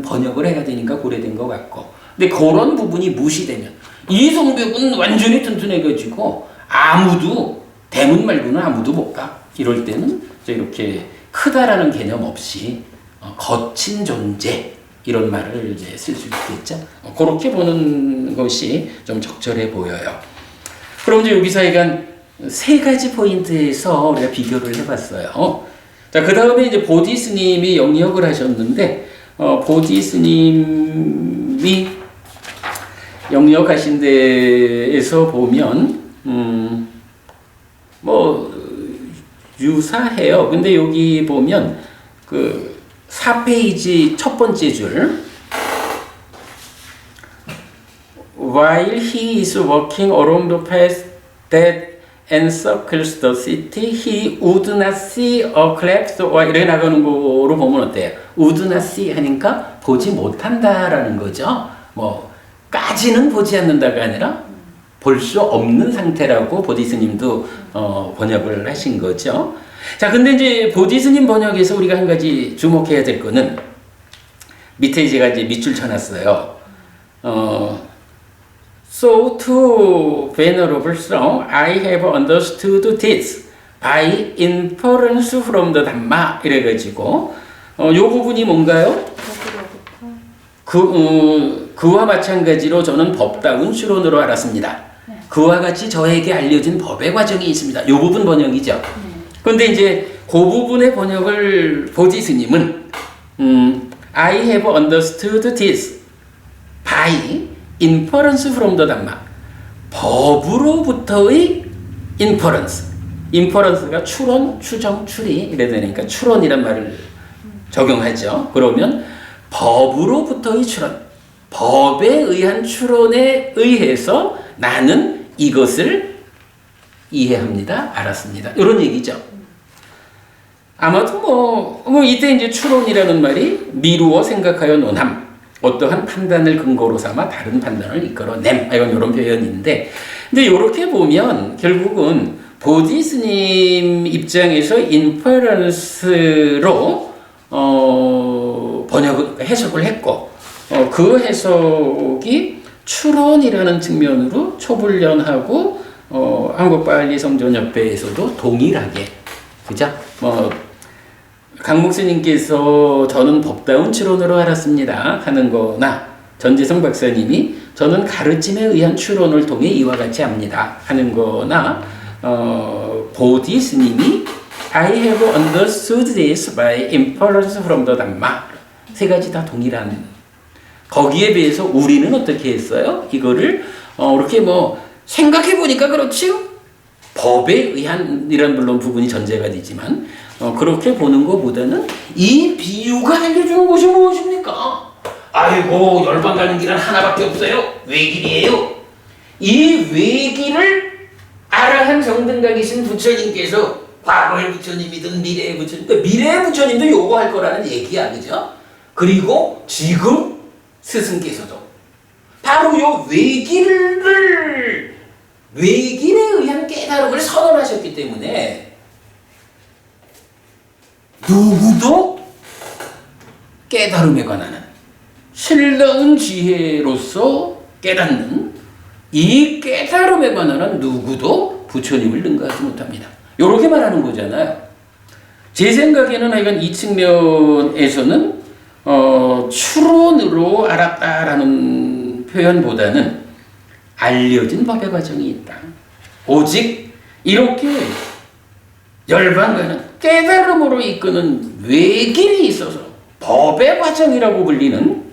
번역을 해야 되니까 고려된 것 같고 근데 그런 부분이 무시되면 이 성벽은 완전히 튼튼해가지고 아무도 대문 말고는 아무도 못 가. 이럴 때는 이렇게 크다라는 개념 없이 거친 존재 이런 말을 이제 쓸 수 있겠죠. 그렇게 보는 것이 좀 적절해 보여요. 그럼 이제 여기서 약간 세 가지 포인트에서 우리가 비교를 해봤어요. 자, 그 다음에 이제 보디 스님이 영역을 하셨는데, 보디 스님이 영역하신 데에서 보면, 뭐, 유사해요. 근데 여기 보면, 4페이지 첫 번째 줄, While he is walking along the path that encircles the city, he would not see a collapsed wall. 이렇게 나가는 거로 보면 어때요? would not see 하니까 보지 못한다라는 거죠. 뭐 까지는 보지 않는다가 아니라 볼 수 없는 상태라고 보디스님도 번역을 하신 거죠. 자, 근데 이제 보디스님 번역에서 우리가 한 가지 주목해야 될 거는 밑에 제가 이제 밑줄 쳐놨어요. So to Venerable Song, I have understood this by inference from the Dhamma. 이래가지고 요 부분이 뭔가요? 그와 마찬가지로 저는 법다운 추론으로 알았습니다. 그와 같이 저에게 알려진 법의 과정이 있습니다. 요 부분 번역이죠. 그런데 이제 그 부분의 번역을 보지 스님은 I have understood this by inference from the Dhamma. 법으로부터의 inference. inference가 추론, 추정, 추리 이래 되니까 추론이란 말을 적용하죠. 그러면 법으로부터의 추론, 법에 의한 추론에 의해서 나는 이것을 이해합니다. 알았습니다. 이런 얘기죠. 아마도 뭐 이때 이제 추론이라는 말이 미루어 생각하여 논함. 어떠한 판단을 근거로 삼아 다른 판단을 이끌어냄. 이런 표현인데, 근데 이렇게 보면 결국은 보디스님 입장에서 인퍼런스로 해석을 했고, 그 해석이 추론이라는 측면으로 초불련하고 한국빨리성전협회에서도 동일하게, 그죠? 강 목사님께서 저는 법다운 추론으로 알았습니다 하는 거나 전재성 박사님이 저는 가르침에 의한 추론을 통해 이와 같이 합니다 하는 거나 보디 스님이 I have understood this by inference from the Dhamma. 세 가지 다 동일한. 거기에 비해서 우리는 어떻게 했어요? 이거를 이렇게 생각해 보니까 그렇죠? 법에 의한 이런 물론 부분이 전제가 되지만 그렇게 보는 것보다는 이 비유가 알려주는 것이 무엇입니까? 아이고 열반 가는 길은 하나밖에 없어요. 외길이에요. 이 외길을 아라한 정등가 계신 부처님께서 과거의 부처님이든 미래의 부처님, 그러니까 미래의 부처님도 요거 할 거라는 얘기야, 그죠? 그리고 지금 스승께서도 바로 요 외길에 의한 깨달음을 선언하셨기 때문에 누구도 깨달음에 관한 신라운 지혜로서 깨닫는 이 깨달음에 관한 누구도 부처님을 능가하지 못합니다. 이렇게 말하는 거잖아요. 제 생각에는 하여간 이 측면에서는 추론으로 알았다라는 표현보다는 알려진 법의 과정이 있다. 오직 이렇게 열반가는 깨달음으로 이끄는 외길이 있어서 법의 과정이라고 불리는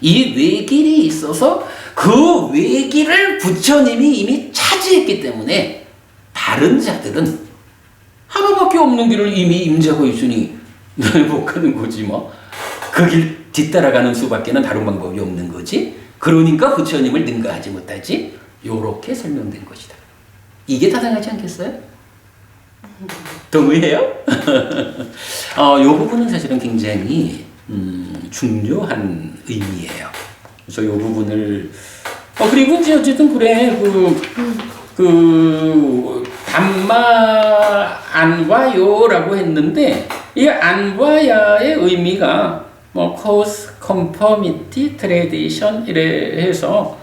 이 외길이 있어서 그 외길을 부처님이 이미 차지했기 때문에 다른 자들은 하나밖에 없는 길을 이미 임자고 있으니 못 가는 거지 뭐. 그 길 뒤따라가는 수밖에는 다른 방법이 없는 거지. 그러니까 부처님을 능가하지 못하지. 요렇게 설명된 것이다. 이게 타당하지 않겠어요? 동의해요? 요 부분은 사실은 굉장히 중요한 의미예요. 그래서 요 부분을 그리고 이제 어쨌든 그래 담마 안와요라고 했는데 이 안와야의 의미가 cause, conformity, tradition 이래 해서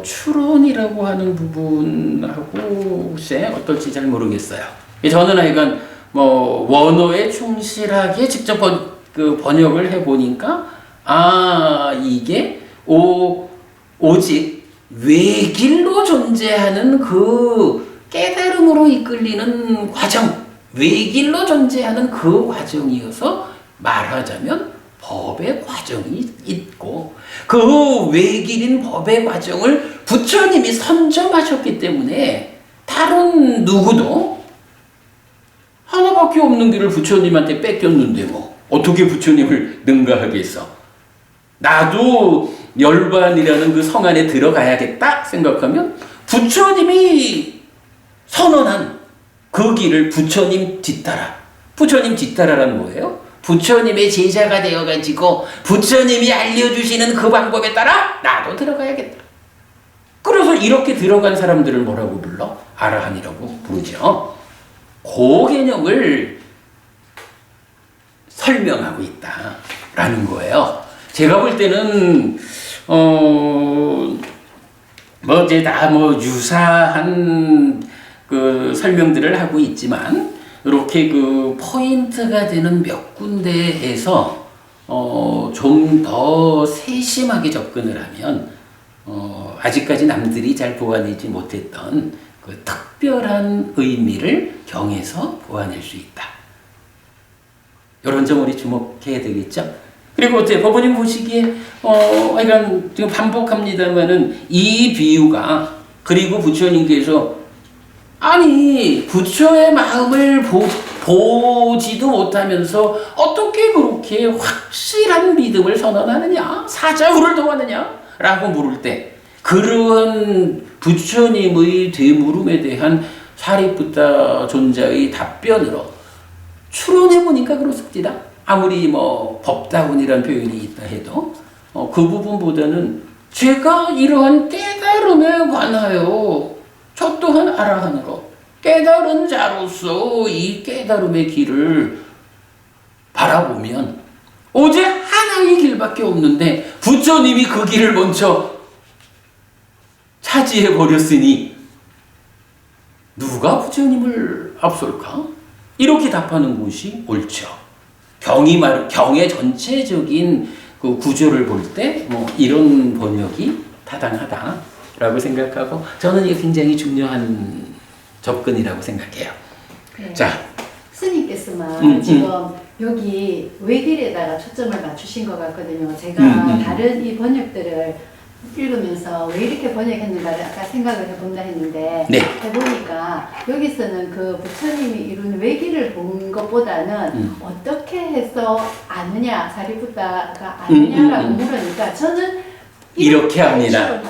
추론이라고 하는 부분하고 글쎄 어떨지 잘 모르겠어요. 저는 하여간 원어에 충실하게 직접 번역을 해보니까 아, 이게 오직 외길로 존재하는 그 깨달음으로 이끌리는 과정, 외길로 존재하는 그 과정이어서 말하자면 법의 과정이 있고, 그 외길인 법의 과정을 부처님이 선점하셨기 때문에 다른 누구도 하나밖에 없는 길을 부처님한테 뺏겼는데 뭐 어떻게 부처님을 능가하겠어? 나도 열반이라는 그 성 안에 들어가야겠다 생각하면 부처님이 선언한 그 길을 부처님 뒤따라. 부처님 뒤따라란 뭐예요? 부처님의 제자가 되어가지고 부처님이 알려주시는 그 방법에 따라 나도 들어가야겠다. 그래서 이렇게 들어간 사람들을 뭐라고 불러? 아라한이라고 부르죠. 그 개념을 설명하고 있다라는 거예요. 제가 볼 때는 뭐 이제 다 뭐 유사한 그 설명들을 하고 있지만 이렇게 그 포인트가 되는 몇 군데에서 좀 더 세심하게 접근을 하면 아직까지 남들이 잘 보완하지 못했던 그 특별한 의미를 경에서 보완할 수 있다. 이런 점 우리 주목해야 되겠죠. 그리고 어때 법원님 보시기에 그러니까 지금 반복합니다만은 이 비유가 그리고 부처님께서 아니 부처의 마음을 보지도 못하면서 어떻게 그렇게 확실한 믿음을 선언하느냐 사자후를 도하느냐 라고 물을 때 그러한 부처님의 되물음에 대한 사리푸타 존자의 답변으로 추론해보니까 그렇습니다. 아무리 뭐 법다운이라는 표현이 있다 해도 그 부분보다는 제가 이러한 깨달음에 관하여 저 또한 아라하는 것, 깨달은 자로서 이 깨달음의 길을 바라보면 오직 하나의 길밖에 없는데 부처님이 그 길을 먼저 차지해 버렸으니 누가 부처님을 앞설까? 이렇게 답하는 것이 옳죠. 경의 전체적인 그 구조를 볼 때 뭐 이런 번역이 타당하다라고 생각하고 저는 이게 굉장히 중요한 접근이라고 생각해요. 네. 자, 스님께서만 지금 여기 외길에다가 초점을 맞추신 것 같거든요. 제가 다른 이 번역들을 읽으면서 왜 이렇게 번역했는가를 아까 생각을 해본다 했는데 네. 해보니까 여기서는 그 부처님이 이룬 외길을 본 것보다는 어떻게 해서 아느냐 사리푸타가 아느냐라고 물으니까 저는 이렇게 합니다.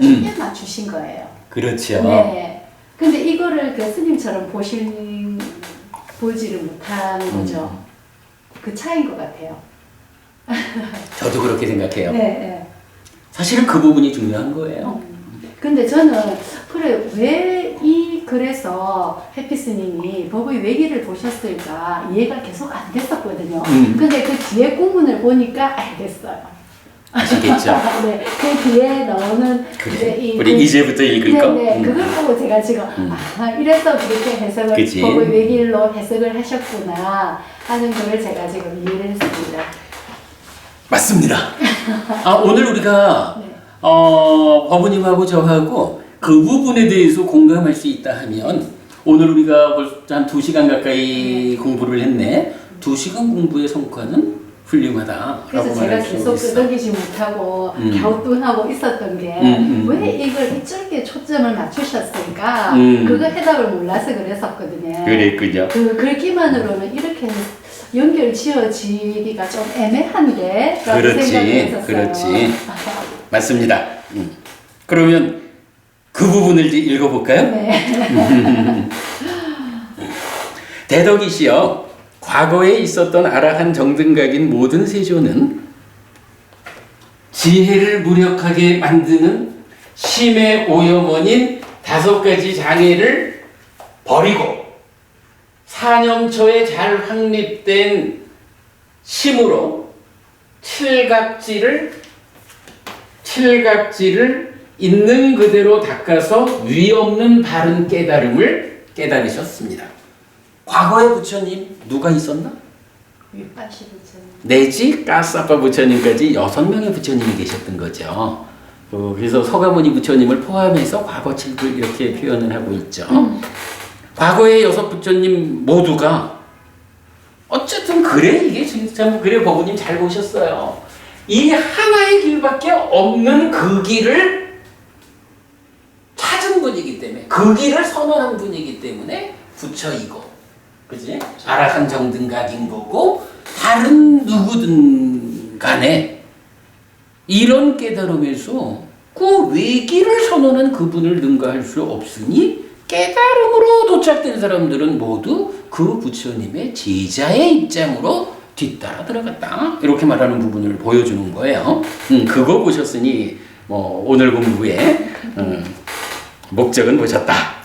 초점 맞추신 거예요. 그렇죠. 네. 근데 이거를 그 스님처럼 보지를 못한 거죠. 그 차이인 것 같아요. 저도 그렇게 생각해요. 네, 네. 사실은 그 부분이 중요한 거예요. 근데 저는 그래 왜 이 글에서 해피 스님이 법의 외길을 보셨을까 이해가 계속 안 됐었거든요. 근데 그 뒤에 구문을 보니까 알겠어요. 아시겠죠? 네, 그 뒤에 나오는 그래. 우리 이제부터 읽을 거. 네, 그걸 보고 제가 지금 이래서 그렇게 해석을 그치. 법의 외길로 해석을 하셨구나 하는 걸 제가 지금 이해를 했습니다. 맞습니다. 오늘 우리가 네. 법우님하고 저하고 그 부분에 대해서 공감할 수 있다 하면 오늘 우리가 벌써 한 2시간 가까이 공부를 했네. 2시간 공부의 성과는 훌륭하다라고 그래서 제가 말할 수 계속 있어. 끄덕이지 못하고 갸우뚱하고 있었던 게 왜 이걸 이쪽에 초점을 맞추셨을까 그거 해답을 몰라서 그랬었거든요. 그랬군요. 그 글귀만으로는 이렇게 연결 지어지기가 좀 애매한데 라고 생각을 했었어요. 그렇지. 맞습니다. 그러면 그 부분을 이제 읽어볼까요? 네. 대덕이시여, 과거에 있었던 아라한 정등각인 모든 세조는 지혜를 무력하게 만드는 심의 오염원인 5가지 장애를 버리고 사념초에 잘 확립된 심으로 칠각지를 있는 그대로 닦아서 위없는 바른 깨달음을 깨달으셨습니다. 과거에 부처님 누가 있었나? 윗바시 부처님. 내지 가스아빠 부처님까지 6명의 부처님이 계셨던 거죠. 그래서 서가모니 부처님을 포함해서 과거칠을 이렇게 표현을 하고 있죠. 과거의 6 부처님 모두가 어쨌든 그래 이게 진짜 그래 버부님 잘 보셨어요. 이 하나의 길밖에 없는 그 길을 찾은 분이기 때문에 그 길을 선언한 분이기 때문에 부처이고, 그지? 아라한 정등각인 거고 다른 누구든 간에 이런 깨달음에서 그 외길을 선언한 그분을 능가할 수 없으니 깨달음으로 도착된 사람들은 모두 그 부처님의 제자의 입장으로 뒤따라 들어갔다. 이렇게 말하는 부분을 보여주는 거예요. 그거 보셨으니 뭐 오늘 공부의 목적은 보셨다.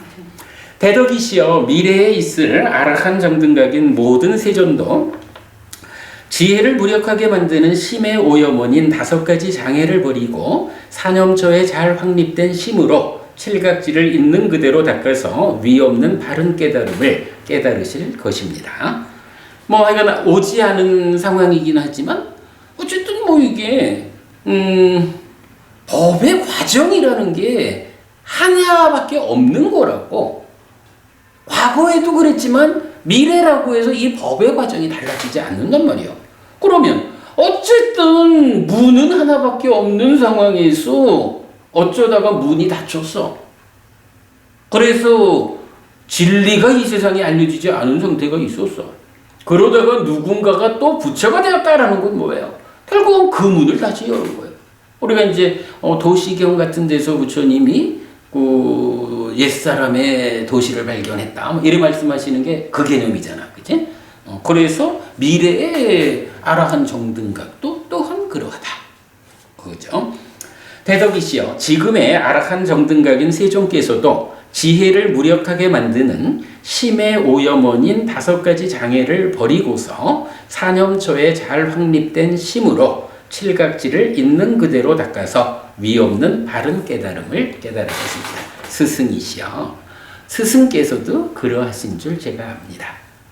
대덕이시여 미래에 있을 아라한 정등각인 모든 세존도 지혜를 무력하게 만드는 심의 오염원인 5가지 장애를 버리고 사념처에 잘 확립된 심으로 칠각지를 있는 그대로 닦아서 위없는 바른 깨달음을 깨달으실 것입니다. 뭐 하여간 오지 않은 상황이긴 하지만 어쨌든 뭐 이게 법의 과정이라는 게 하나밖에 없는 거라고. 과거에도 그랬지만 미래라고 해서 이 법의 과정이 달라지지 않는단 말이에요. 그러면 어쨌든 문은 하나밖에 없는 상황에서 어쩌다가 문이 닫혔어. 그래서 진리가 이 세상에 알려지지 않은 상태가 있었어. 그러다가 누군가가 또 부처가 되었다라는 건 뭐예요? 결국은 그 문을 다시 여는 거예요. 우리가 이제 도시경 같은 데서 부처님이 그 옛사람의 도시를 발견했다. 뭐 이렇게 말씀하시는 게 그 개념이잖아. 그치? 그래서 미래의 아라한 정등각도 또한 그러하다. 그죠? 대덕이시여 지금의 아라한 정등각인 세존께서도 지혜를 무력하게 만드는 심의 오염원인 5가지 장애를 버리고서 사념처에 잘 확립된 심으로 칠각지를 있는 그대로 닦아서 위없는 바른 깨달음을 깨달으셨습니다. 스승이시여 스승께서도 그러하신 줄 제가 압니다.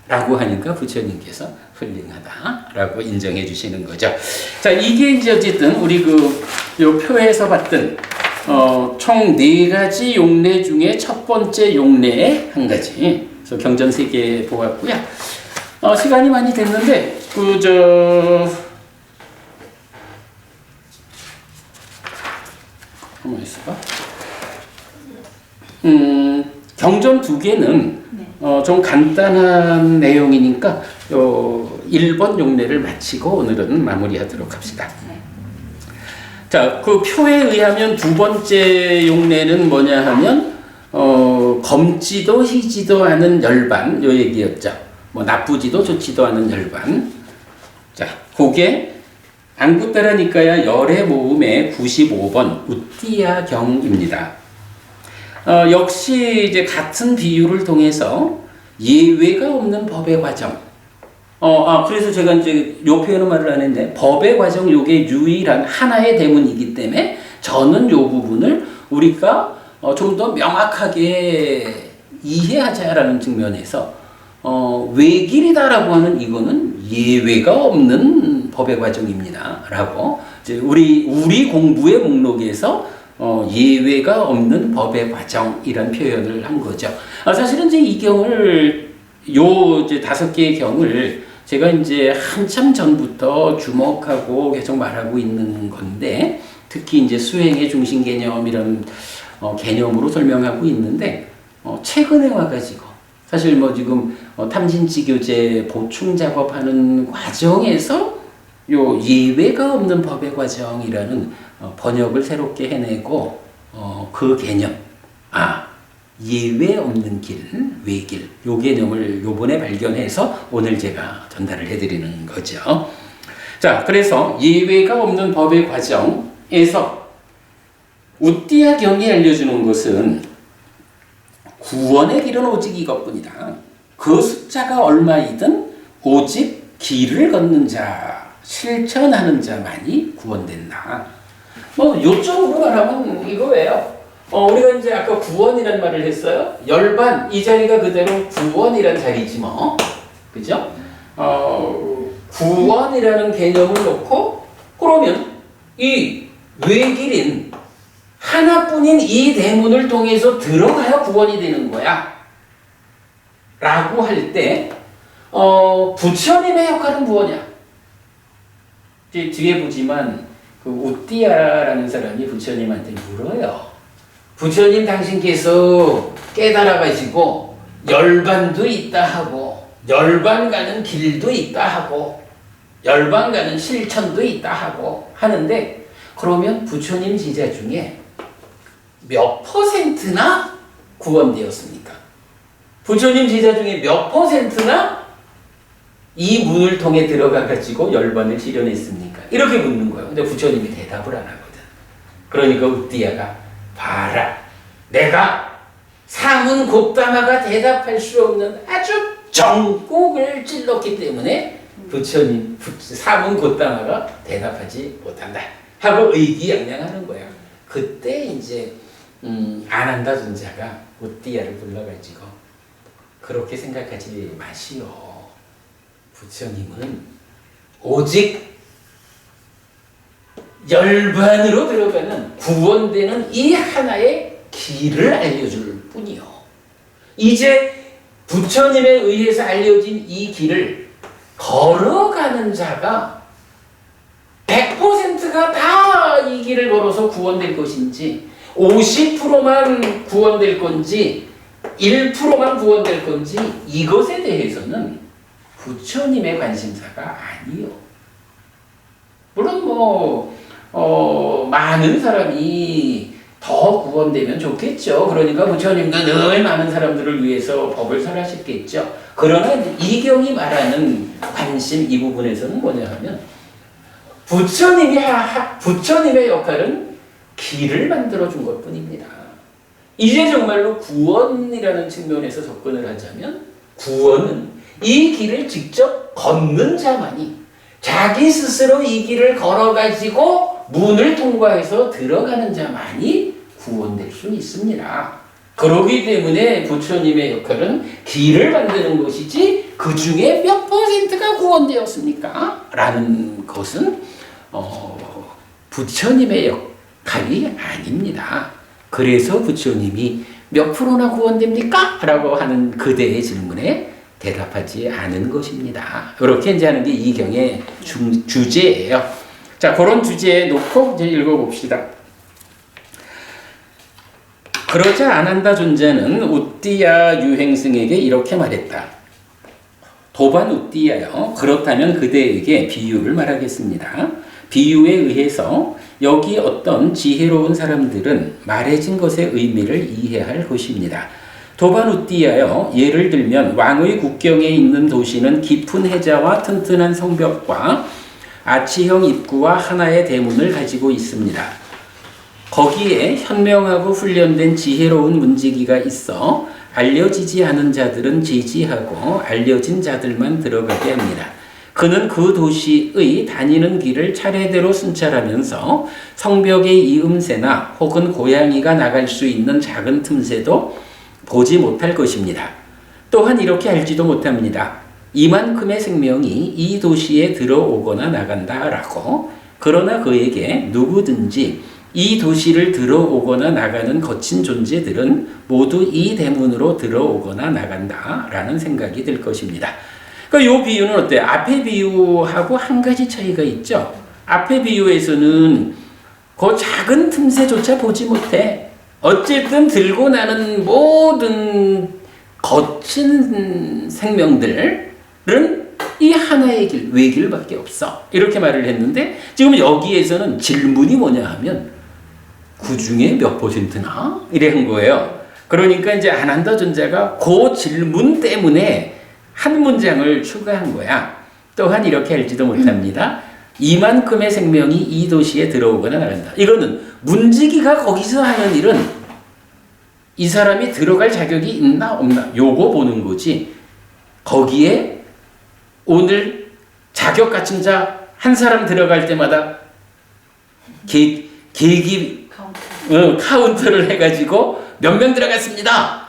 라고 하니까 부처님께서 훌륭하다 라고 인정해 주시는 거죠. 자, 이게 이제 어쨌든 우리 요 표에서 봤던 총 4가지 용례 중에 첫 번째 용례의 한 가지. 그래서 경전 3개 보았고요. 시간이 많이 됐는데 가만히 있어봐. 경전 2개는 좀 간단한 내용이니까 1번 용례를 마치고 오늘은 마무리하도록 합시다. 자, 그 표에 의하면 2번째 용례는 뭐냐 하면 검지도 희지도 않은 열반, 요 얘기였죠. 뭐 나쁘지도 좋지도 않은 열반. 자, 그게 안구따라 니까야 열의 모음의 95번 우띠야 경입니다. 역시 이제 같은 비유를 통해서 예외가 없는 법의 과정. 그래서 제가 이제 요 표현은 말을 안 했는데 법의 과정 요게 유일한 하나의 대문이기 때문에 저는 요 부분을 우리가 좀 더 명확하게 이해하자라는 측면에서 외길이다라고 하는 이거는 예외가 없는 법의 과정입니다라고 이제 우리 공부의 목록에서 예외가 없는 법의 과정이란 표현을 한 거죠. 사실은 이제 이 경을 이제 5개의 경을 제가 이제 한참 전부터 주목하고 계속 말하고 있는 건데 특히 이제 수행의 중심 개념 이런 개념으로 설명하고 있는데 최근에 와가지고 사실 뭐 지금 탐진치 교재 보충 작업하는 과정에서 요 예외가 없는 법의 과정이라는 번역을 새롭게 해내고 그 개념 예외 없는 길, 외길 요 개념을 요번에 발견해서 오늘 제가 전달을 해드리는 거죠. 자, 그래서 예외가 없는 법의 과정에서 우띠야 경이 알려주는 것은 구원의 길은 오직 이것뿐이다. 그 숫자가 얼마이든 오직 길을 걷는 자, 실천하는 자만이 구원된다. 뭐 요쪽으로 말하면 이거예요. 우리가 이제 아까 구원이라는 말을 했어요. 열반 이 자리가 그대로 구원이란 자리지 뭐, 그죠? 구원이라는 개념을 놓고 그러면 이 외길인 하나뿐인 이 대문을 통해서 들어가야 구원이 되는 거야 라고 할 때 부처님의 역할은 무엇이냐? 뒤에 보지만 그 우띠아라는 사람이 부처님한테 물어요. 부처님 당신께서 깨달아가지고 열반도 있다 하고 열반 가는 길도 있다 하고 열반 가는 실천도 있다 하고 하는데 그러면 부처님 제자 중에 몇 퍼센트나 구원되었습니까? 부처님 제자 중에 몇 퍼센트나 이 문을 통해 들어가가지고 열반을 실현했습니까? 이렇게 묻는 거예요. 근데 부처님이 대답을 안 하거든. 그러니까 우띠아가 봐라. 내가 사문 곶다마가 대답할 수 없는 아주 정곡을 찔렀기 때문에 부처님 사문 곶다마가 대답하지 못한다 하고 의기양양하는 거야. 그때 이제 아난다 존자가 우띠아를 불러가지고 그렇게 생각하지 마시오. 부처님은 오직 열반으로 들어가는 구원되는 이 하나의 길을 알려줄 뿐이요. 이제 부처님에 의해서 알려진 이 길을 걸어가는 자가 100%가 다 이 길을 걸어서 구원될 것인지 50%만 구원될 건지 1%만 구원될 건지 이것에 대해서는 부처님의 관심사가 아니요. 물론 많은 사람이 더 구원되면 좋겠죠. 그러니까 부처님도 늘 많은 사람들을 위해서 법을 설하셨겠죠. 그러나 이 경이 말하는 관심 이 부분에서는 뭐냐 하면 부처님의 역할은 길을 만들어준 것뿐입니다. 이제 정말로 구원이라는 측면에서 접근을 하자면 구원은 이 길을 직접 걷는 자만이 자기 스스로 이 길을 걸어가지고 문을 통과해서 들어가는 자만이 구원될 수 있습니다. 그렇기 때문에 부처님의 역할은 길을 만드는 것이지 그 중에 몇 퍼센트가 구원되었습니까? 라는 것은 부처님의 역할이 아닙니다. 그래서 부처님이 몇 프로나 구원됩니까? 라고 하는 그대의 질문에 대답하지 않은 것입니다. 이렇게 이제 하는 게 이 경의 주제예요. 자, 그런 주제에 놓고 이제 읽어봅시다. 그러자 아난다 존자는 우띠야 유행승에게 이렇게 말했다. 도반 우띠야여, 그렇다면 그대에게 비유를 말하겠습니다. 비유에 의해서 여기 어떤 지혜로운 사람들은 말해진 것의 의미를 이해할 것입니다. 도반 우띠야여, 예를 들면 왕의 국경에 있는 도시는 깊은 해자와 튼튼한 성벽과 아치형 입구와 하나의 대문을 가지고 있습니다. 거기에 현명하고 훈련된 지혜로운 문지기가 있어 알려지지 않은 자들은 제지하고 알려진 자들만 들어가게 합니다. 그는 그 도시의 다니는 길을 차례대로 순찰하면서 성벽의 이음새나 혹은 고양이가 나갈 수 있는 작은 틈새도 보지 못할 것입니다. 또한 이렇게 알지도 못합니다. 이만큼의 생명이 이 도시에 들어오거나 나간다라고. 그러나 그에게 누구든지 이 도시를 들어오거나 나가는 거친 존재들은 모두 이 대문으로 들어오거나 나간다라는 생각이 들 것입니다. 그러니까 이 비유는 어때요? 앞의 비유하고 한 가지 차이가 있죠. 앞의 비유에서는 그 작은 틈새조차 보지 못해. 어쨌든 들고 나는 모든 거친 생명들은 이 하나의 길, 외길밖에 없어. 이렇게 말을 했는데 지금 여기에서는 질문이 뭐냐 하면 그 중에 몇 퍼센트나? 이래 한 거예요. 그러니까 이제 아난다 존자가 그 질문 때문에 한 문장을 추가한 거야. 또한 이렇게 할지도 못합니다. 이만큼의 생명이 이 도시에 들어오거나 나간다. 이거는 문지기가 거기서 하는 일은 이 사람이 들어갈 자격이 있나 없나 요거 보는 거지. 거기에 오늘 자격 갖춘 자 한 사람 들어갈 때마다 계기 카운트를 해가지고 몇 명 들어갔습니다.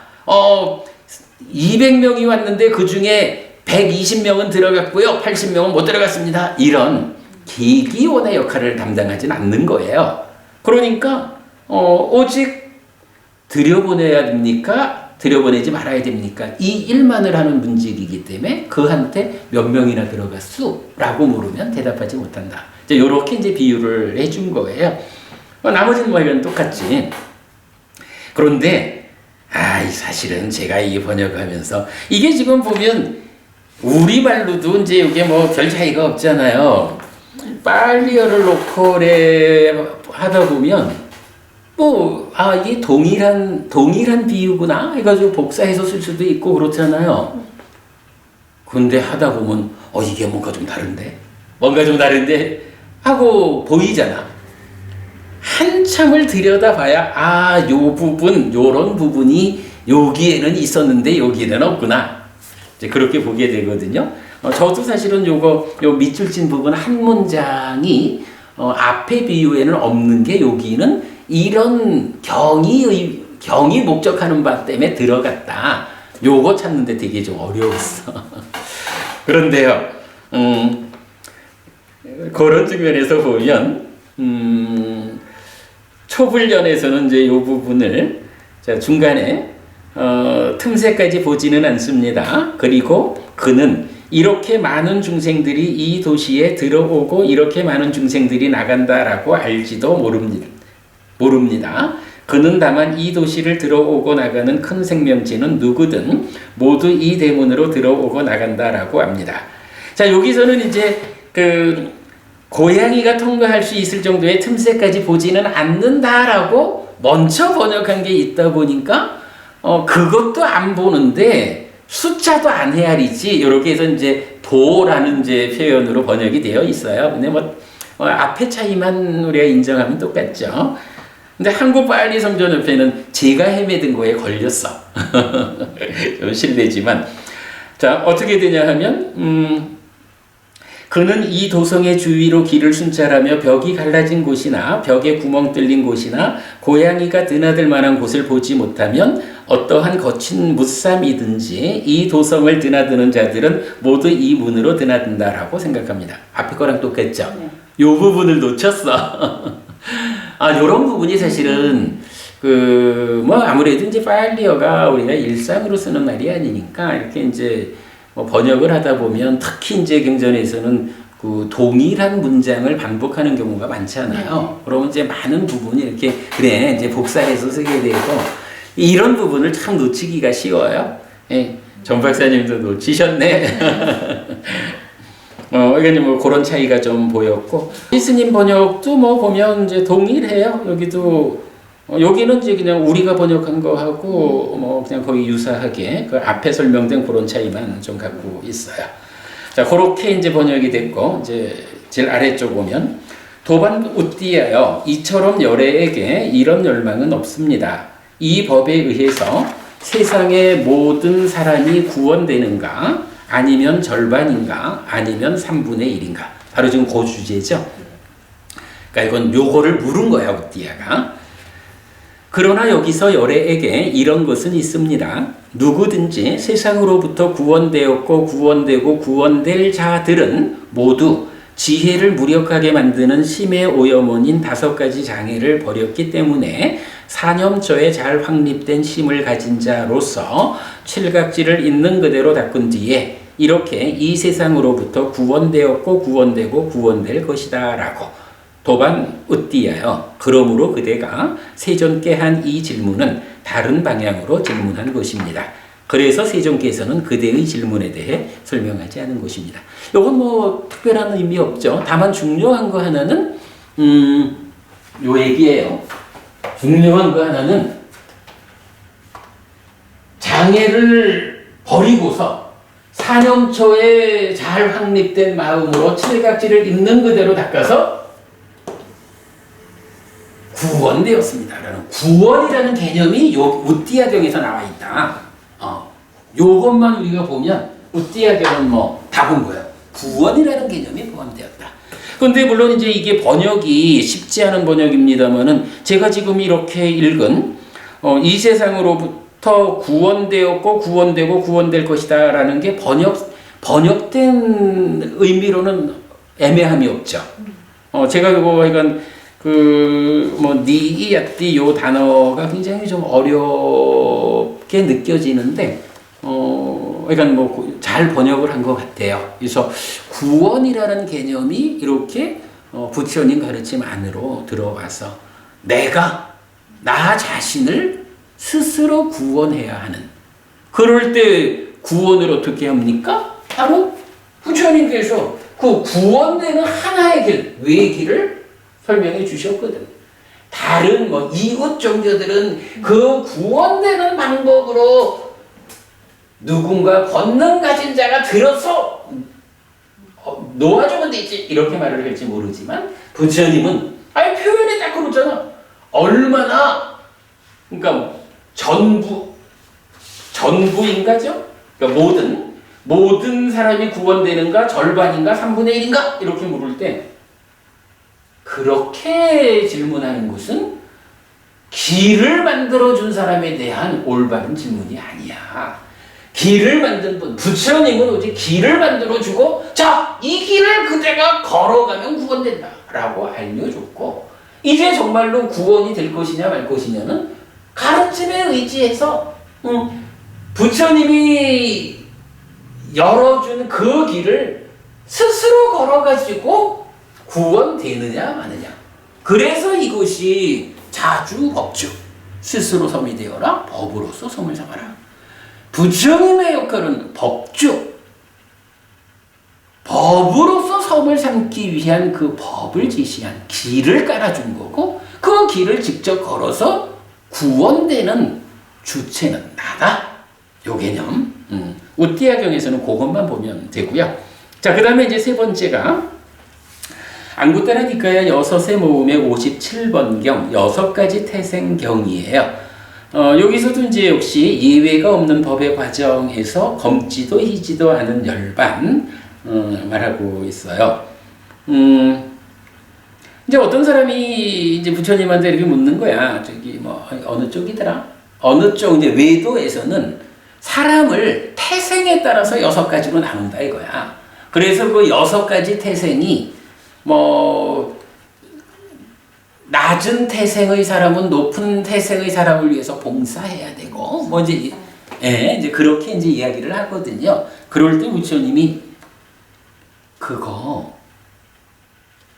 200명이 왔는데 그 중에 120명은 들어갔고요. 80명은 못 들어갔습니다. 이런 계기원의 역할을 담당하진 않는 거예요. 그러니까 오직 들여보내야 됩니까? 들여보내지 말아야 됩니까? 이 일만을 하는 문제이기 때문에 그한테 몇 명이나 들어갔수라고 물으면 대답하지 못한다. 이렇게 이제 비유를 해준 거예요. 나머지는 뭐 이건 똑같지. 그런데 사실은 제가 이 번역하면서 이게 지금 보면 우리말로도 이제 이게 뭐 별 차이가 없잖아요. 빨리어를 놓고 하다 보면 이게 동일한 비유구나 해가지고 복사해서 쓸 수도 있고 그렇잖아요. 근데 하다 보면 이게 뭔가 좀 다른데 하고 보이잖아. 한참을 들여다봐야 요런 부분이 여기에는 있었는데 여기에는 없구나. 이제 그렇게 보게 되거든요. 저도 사실은 요 밑줄 친 부분 한 문장이 앞에 비유에는 없는 게 여기는 이런 경이 목적하는 바 때문에 들어갔다. 요거 찾는데 되게 좀 어려웠어. 그런데요, 그런 측면에서 보면, 초불련에서는 이제 요 부분을 중간에 틈새까지 보지는 않습니다. 그리고 그는 이렇게 많은 중생들이 이 도시에 들어오고 이렇게 많은 중생들이 나간다라고 알지도 모릅니다. 그는 다만 이 도시를 들어오고 나가는 큰 생명체는 누구든 모두 이 대문으로 들어오고 나간다라고 합니다. 자, 여기서는 이제 고양이가 통과할 수 있을 정도의 틈새까지 보지는 않는다라고 먼저 번역한 게 있다 보니까 그것도 안 보는데 숫자도 안 헤아리지. 이렇게 해서 이제 도라는 이제 표현으로 번역이 되어 있어요. 근데 앞에 차이만 우리가 인정하면 똑같죠. 근데 한국 빨리 성전협회는 제가 헤매든 거에 걸렸어. 좀 실례지만. 자, 어떻게 되냐 하면, 그는 이 도성의 주위로 길을 순찰하며 벽이 갈라진 곳이나 벽에 구멍 뚫린 곳이나 고양이가 드나들 만한 곳을 보지 못하면 어떠한 거친 무쌈이든지 이 도성을 드나드는 자들은 모두 이 문으로 드나든다라고 생각합니다. 앞에 거랑 똑같죠? 네. 요 부분을 놓쳤어. 요런 부분이 사실은 아무래도 이제 파일리어가 우리가 일상으로 쓰는 말이 아니니까 이렇게 이제 번역을 하다 보면 특히 이제 경전에서는 동일한 문장을 반복하는 경우가 많잖아요. 그러면 이제 많은 부분이 이렇게 이제 복사해서 쓰게 되고 이런 부분을 참 놓치기가 쉬워요. 예, 정 박사님도 놓치셨네. 이건 그런 차이가 좀 보였고 예수님 번역도 보면 이제 동일해요. 여기는 이제 그냥 우리가 번역한 거하고 그냥 거의 유사하게 그 앞에 설명된 그런 차이만 좀 갖고 있어요. 자, 그렇게 이제 번역이 됐고 이제 제일 아래쪽 보면 도반 웃디하여 이처럼 열애에게 이런 열망은 없습니다. 이 법에 의해서 세상의 모든 사람이 구원되는가 아니면 절반인가 아니면 3분의 1인가 바로 지금 그 주제죠. 그러니까 이건 요거를 물은 거야 웃디아가. 그러나 여기서 열애에게 이런 것은 있습니다. 누구든지 세상으로부터 구원되었고 구원되고 구원될 자들은 모두 지혜를 무력하게 만드는 심의 오염원인 5가지 장애를 버렸기 때문에 사념처에 잘 확립된 심을 가진 자로서 칠각지를 있는 그대로 닦은 뒤에 이렇게 이 세상으로부터 구원되었고 구원되고 구원될 것이다 라고 도반 웃디하여 그러므로 그대가 세존께 한 이 질문은 다른 방향으로 질문한 것입니다. 그래서 세존께서는 그대의 질문에 대해 설명하지 않은 것입니다. 이건 특별한 의미 없죠. 다만 중요한 거 하나는 요 얘기예요. 중요한 거 하나는 장애를 버리고서 사념초에 잘 확립된 마음으로 칠각지를 있는 그대로 닦아서 구원되었습니다. 라는 구원이라는 개념이 요 우띠아경에서 나와 있다. 요것만 우리가 보면 우띠아경은 다 본 거예요. 구원이라는 개념이 포함되었다. 근데 물론 이제 이게 번역이 쉽지 않은 번역입니다만은 제가 지금 이렇게 읽은 이 세상으로부터 구원되었고 구원되고 구원될 것이다 라는 게 번역된 의미로는 애매함이 없죠. 제가 그거 이건 니이야띠 요 단어가 굉장히 좀 어렵게 느껴지는데 그러니까 잘 번역을 한 것 같아요. 그래서 구원이라는 개념이 이렇게 부처님 가르침 안으로 들어와서 내가 나 자신을 스스로 구원해야 하는, 그럴 때 구원을 어떻게 합니까? 바로 부처님께서 그 구원되는 하나의 길, 외길을 설명해 주셨거든. 다른 이웃 종교들은 그 구원되는 방법으로 누군가 권능 가진 자가 들어서 놓아주면 되지 이렇게 말을 할지 모르지만, 부처님은 표현이 딱 그렇잖아. 얼마나, 그러니까 전부인가죠? 그러니까 모든 사람이 구원되는가, 절반인가, 3분의 1인가 이렇게 물을 때 그렇게 질문하는 것은 길을 만들어준 사람에 대한 올바른 질문이 아니야. 길을 만든 분, 부처님은 오직 길을 만들어주고, 자, 이 길을 그대가 걸어가면 구원된다 라고 알려줬고, 이제 정말로 구원이 될 것이냐 말 것이냐는 가르침에 의지해서 부처님이 열어준 그 길을 스스로 걸어가지고 구원되느냐 마느냐. 그래서 이것이 자주 법주, 스스로 섬이 되어라, 법으로서 섬을 삼아라. 부처님의 역할은 법주, 법으로서 섬을 삼기 위한 그 법을 지시한 길을 깔아준 거고, 그 길을 직접 걸어서 구원되는 주체는 나다. 요 개념. 우띠아경에서는 그것만 보면 되고요. 자, 그 다음에 이제 세 번째가 앙구타라 니카야 6의 모음의 57번경 6가지 태생경이에요. 여기서도 이제 역시 예외가 없는 법의 과정에서 검지도 희지도 않은 열반 말하고 있어요. 이제 어떤 사람이 이제 부처님한테 이렇게 묻는 거야. 저기 어느 쪽이더라? 어느 쪽 이제 외도에서는 사람을 태생에 따라서 6가지로 나눈다 이거야. 그래서 그 6가지 태생이 낮은 태생의 사람은 높은 태생의 사람을 위해서 봉사해야 되고, 이제 그렇게 이제 이야기를 하거든요. 그럴 때 부처님이 그거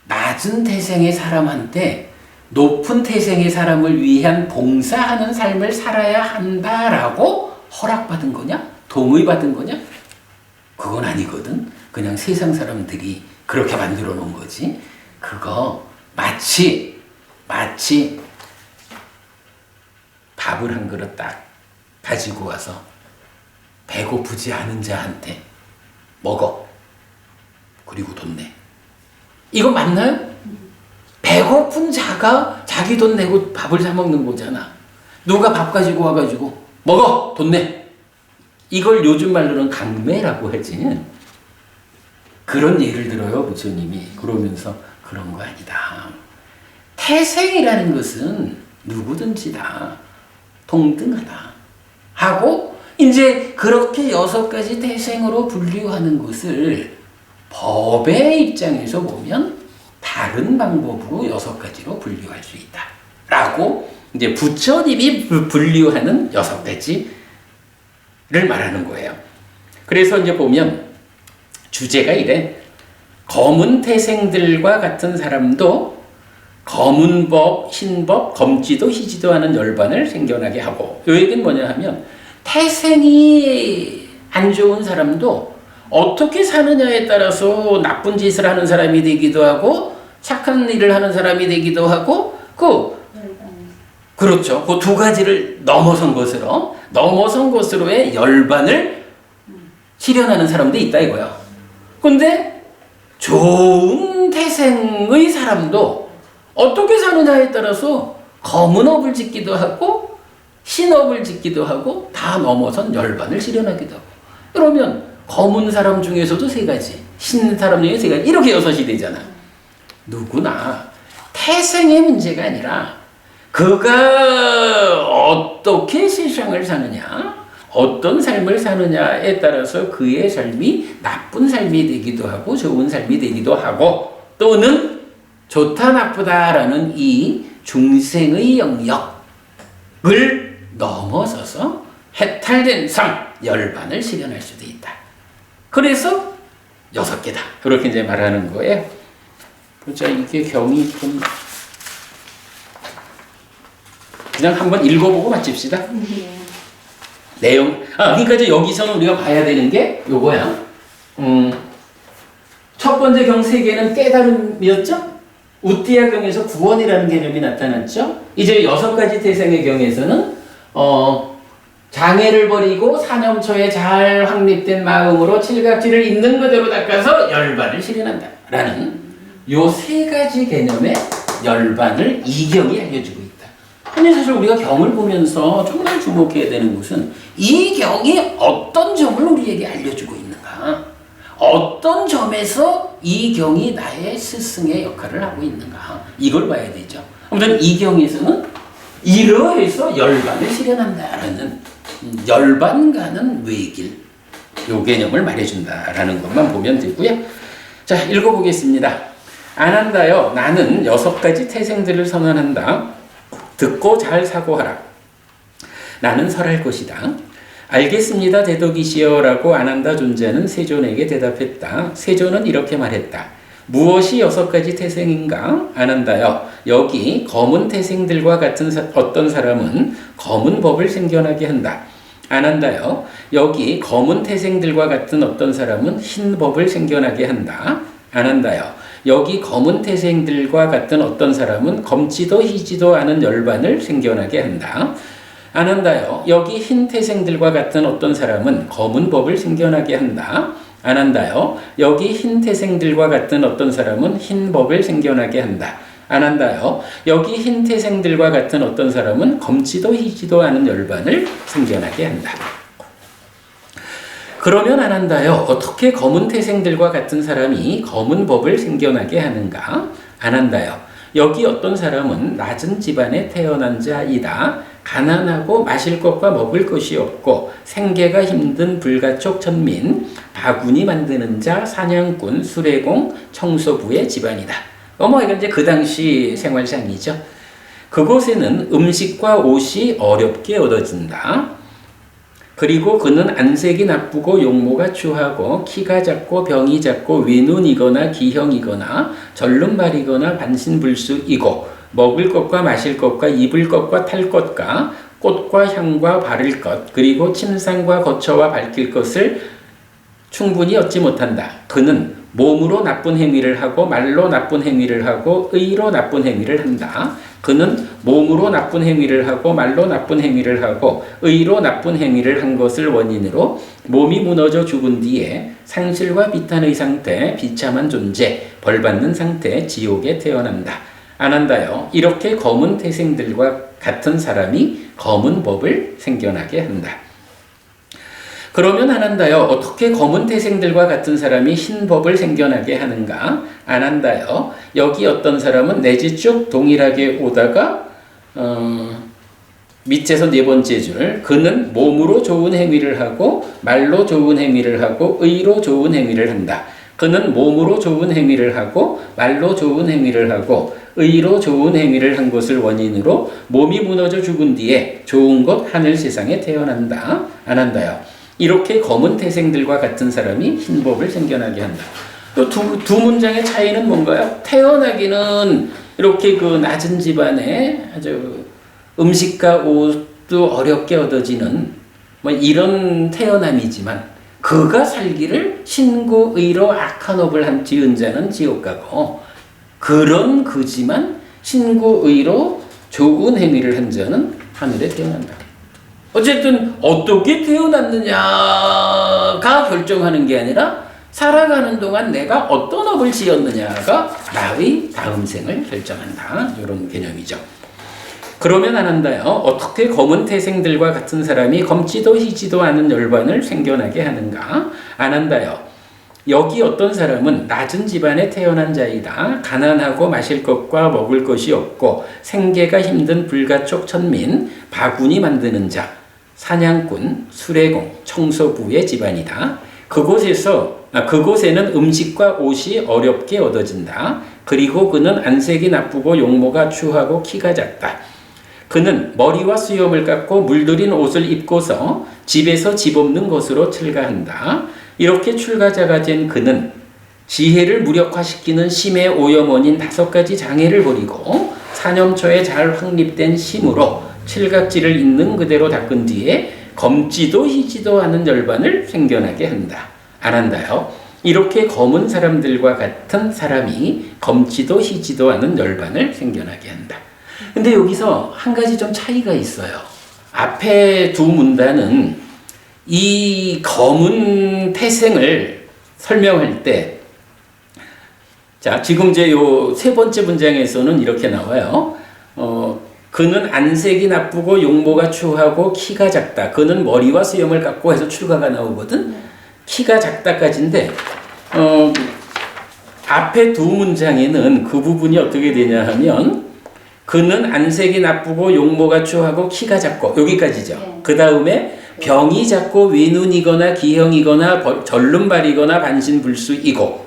낮은 태생의 사람한테 높은 태생의 사람을 위한 봉사하는 삶을 살아야 한다라고 허락받은 거냐? 동의받은 거냐? 그건 아니거든. 그냥 세상 사람들이 그렇게 만들어 놓은 거지. 그거 마치 밥을 한 그릇 딱 가지고 와서 배고프지 않은 자한테 먹어. 그리고 돈 내. 이거 맞나요? 배고픈 자가 자기 돈 내고 밥을 사 먹는 거잖아. 누가 밥 가지고 와가지고 먹어! 돈 내! 이걸 요즘 말로는 강매라고 하지. 그런 예를 들어요, 부처님이. 그러면서 그런 거 아니다. 태생이라는 것은 누구든지 다 동등하다 하고, 이제 그렇게 6가지 태생으로 분류하는 것을 법의 입장에서 보면 다른 방법으로 6가지로 분류할 수 있다 라고 이제 부처님이 분류하는 6가지를 말하는 거예요. 그래서 이제 보면 주제가 이래. 검은 태생들과 같은 사람도 검은법, 흰법, 검지도 희지도 하는 열반을 생겨나게 하고, 이 얘기는 뭐냐 하면 태생이 안 좋은 사람도 어떻게 사느냐에 따라서 나쁜 짓을 하는 사람이 되기도 하고 착한 일을 하는 사람이 되기도 하고, 그렇죠. 그 2가지를 넘어선 것으로의 열반을 실현하는 사람도 있다 이거야. 근데 좋은 태생의 사람도 어떻게 사느냐에 따라서 검은 업을 짓기도 하고 흰 업을 짓기도 하고 다 넘어선 열반을 실현하기도 하고. 그러면 검은 사람 중에서도 3가지, 흰 사람 중에 3가지, 이렇게 6이 되잖아. 누구나 태생의 문제가 아니라 그가 어떻게 세상을 사느냐, 어떤 삶을 사느냐에 따라서 그의 삶이 나쁜 삶이 되기도 하고 좋은 삶이 되기도 하고 또는 좋다 나쁘다라는 이 중생의 영역을 넘어서서 해탈된 삶, 열반을 실현할 수도 있다. 그래서 6개다. 그렇게 이제 말하는 거예요. 보자, 이게 경이 좀 그냥 한번 읽어보고 마칩시다. 내용. 그러니까 이제 여기서는 우리가 봐야 되는 게 요거야. 첫 번째 경 3개는 깨달음이었죠? 우띠아 경에서 구원이라는 개념이 나타났죠? 이제 6가지 태생의 경에서는 장애를 버리고 사념초에 잘 확립된 마음으로 칠각지를 있는 그대로 닦아서 열반을 실현한다 라는 요 3가지 개념의 열반을 이 경이 알려주고 있다. 근데 사실 우리가 경을 보면서 정말 주목해야 되는 것은 이 경이 어떤 점을 우리에게 알려주고 있는가, 어떤 점에서 이 경이 나의 스승의 역할을 하고 있는가, 이걸 봐야 되죠. 아무튼 이 경에서는 이러해서 열반을 실현한다라는 열반가는 외길, 요 개념을 말해준다라는 것만 보면 되고요. 자, 읽어보겠습니다. 안한다여 나는 6가지 태생들을 선언한다. 듣고 잘 사고하라. 나는 설할 것이다. 알겠습니다 대덕이시여 라고 안한다 존자는 세존에게 대답했다. 세존은 이렇게 말했다. 무엇이 6가지 태생인가? 안한다여 여기 검은 태생들과 같은 어떤 사람은 검은 법을 생겨나게 한다. 안한다여 여기 검은 태생들과 같은 어떤 사람은 흰 법을 생겨나게 한다. 안한다여 여기 검은 태생들과 같은 어떤 사람은 검지도 희지도 않은 열반을 생겨나게 한다. 안한다여 여기 흰 태생들과 같은 어떤 사람은 검은 법을 생겨나게 한다. 안한다여 여기 흰 태생들과 같은 어떤 사람은 흰 법을 생겨나게 한다. 안한다여 여기 흰 태생들과 같은 어떤 사람은 검지도 희지도 않은 열반을 생겨나게 한다. 그러면 안한다여 어떻게 검은 태생들과 같은 사람이 검은 법을 생겨나게 하는가? 안한다여 여기 어떤 사람은 낮은 집안에 태어난 자이다. 가난하고 마실 것과 먹을 것이 없고 생계가 힘든 불가촉 천민, 바구니 만드는 자, 사냥꾼, 수레공, 청소부의 집안이다. 이건 이제 그 당시 생활상이죠. 그곳에는 음식과 옷이 어렵게 얻어진다. 그리고 그는 안색이 나쁘고 용모가 추하고 키가 작고 병이 작고 외눈이거나 기형이거나 절름발이거나 반신불수이고 먹을 것과 마실 것과 입을 것과 탈 것과 꽃과 향과 바를 것 그리고 침상과 거처와 밝힐 것을 충분히 얻지 못한다. 그는 몸으로 나쁜 행위를 하고 말로 나쁜 행위를 하고 의로 나쁜 행위를 한다. 그는 몸으로 나쁜 행위를 하고 말로 나쁜 행위를 하고 의로 나쁜 행위를 한 것을 원인으로 몸이 무너져 죽은 뒤에 상실과 비탄의 상태, 비참한 존재, 벌받는 상태, 지옥에 태어난다. 안한다여 이렇게 검은 태생들과 같은 사람이 검은 법을 생겨나게 한다. 그러면 안한다여 어떻게 검은 태생들과 같은 사람이 흰 법을 생겨나게 하는가? 안한다여 여기 어떤 사람은 내 집 쭉 동일하게 오다가 밑에서 4번째 줄 그는 몸으로 좋은 행위를 하고 말로 좋은 행위를 하고 의로 좋은 행위를 한다. 그는 몸으로 좋은 행위를 하고 말로 좋은 행위를 하고 의로 좋은 행위를 한 것을 원인으로 몸이 무너져 죽은 뒤에 좋은 것 하늘 세상에 태어난다. 안한다여 이렇게 검은 태생들과 같은 사람이 흰 법을 생겨나게 한다. 또 두 문장의 차이는 뭔가요? 태어나기는 이렇게 그 낮은 집안에 아주 음식과 옷도 어렵게 얻어지는 뭐 이런 태어남이지만 그가 살기를 신고의로 악한 업을 지은 자는 지옥 가고 그런 그지만 신고의로 좋은 행위를 한 자는 하늘에 태어난다. 어쨌든 어떻게 태어났느냐가 결정하는 게 아니라 살아가는 동안 내가 어떤 업을 지었느냐가 나의 다음 생을 결정한다. 이런 개념이죠. 그러면 안한다여 어떻게 검은 태생들과 같은 사람이 검지도 희지도 않은 열반을 생겨나게 하는가? 안한다여 여기 어떤 사람은 낮은 집안에 태어난 자이다. 가난하고 마실 것과 먹을 것이 없고 생계가 힘든 불가촉 천민, 바구니 만드는 자. 사냥꾼, 수레공, 청소부의 집안이다. 그곳에는 음식과 옷이 어렵게 얻어진다. 그리고 그는 안색이 나쁘고 용모가 추하고 키가 작다. 그는 머리와 수염을 깎고 물들인 옷을 입고서 집에서 집 없는 것으로 출가한다. 이렇게 출가자가 된 그는 지혜를 무력화시키는 심의 오염원인 5가지 장애를 버리고 사념초에 잘 확립된 심으로 칠각지를 있는 그대로 닦은 뒤에 검지도 희지도 않은 열반을 생겨나게 한다. 안 한다요. 이렇게 검은 사람들과 같은 사람이 검지도 희지도 않은 열반을 생겨나게 한다. 근데 여기서 한 가지 좀 차이가 있어요. 앞에 두 문단은 이 검은 태생을 설명할 때, 자, 지금 이제 요 세 번째 문장에서는 이렇게 나와요. 그는 안색이 나쁘고 용모가 추하고 키가 작다. 그는 머리와 수염을 깎고 해서 출가가 나오거든. 키가 작다까지인데, 앞에 두 문장에는 그 부분이 어떻게 되냐 하면, 그는 안색이 나쁘고 용모가 추하고 키가 작고, 여기까지죠. 네. 그 다음에 병이 작고 외눈이거나 기형이거나 절름발이거나 반신불수이고,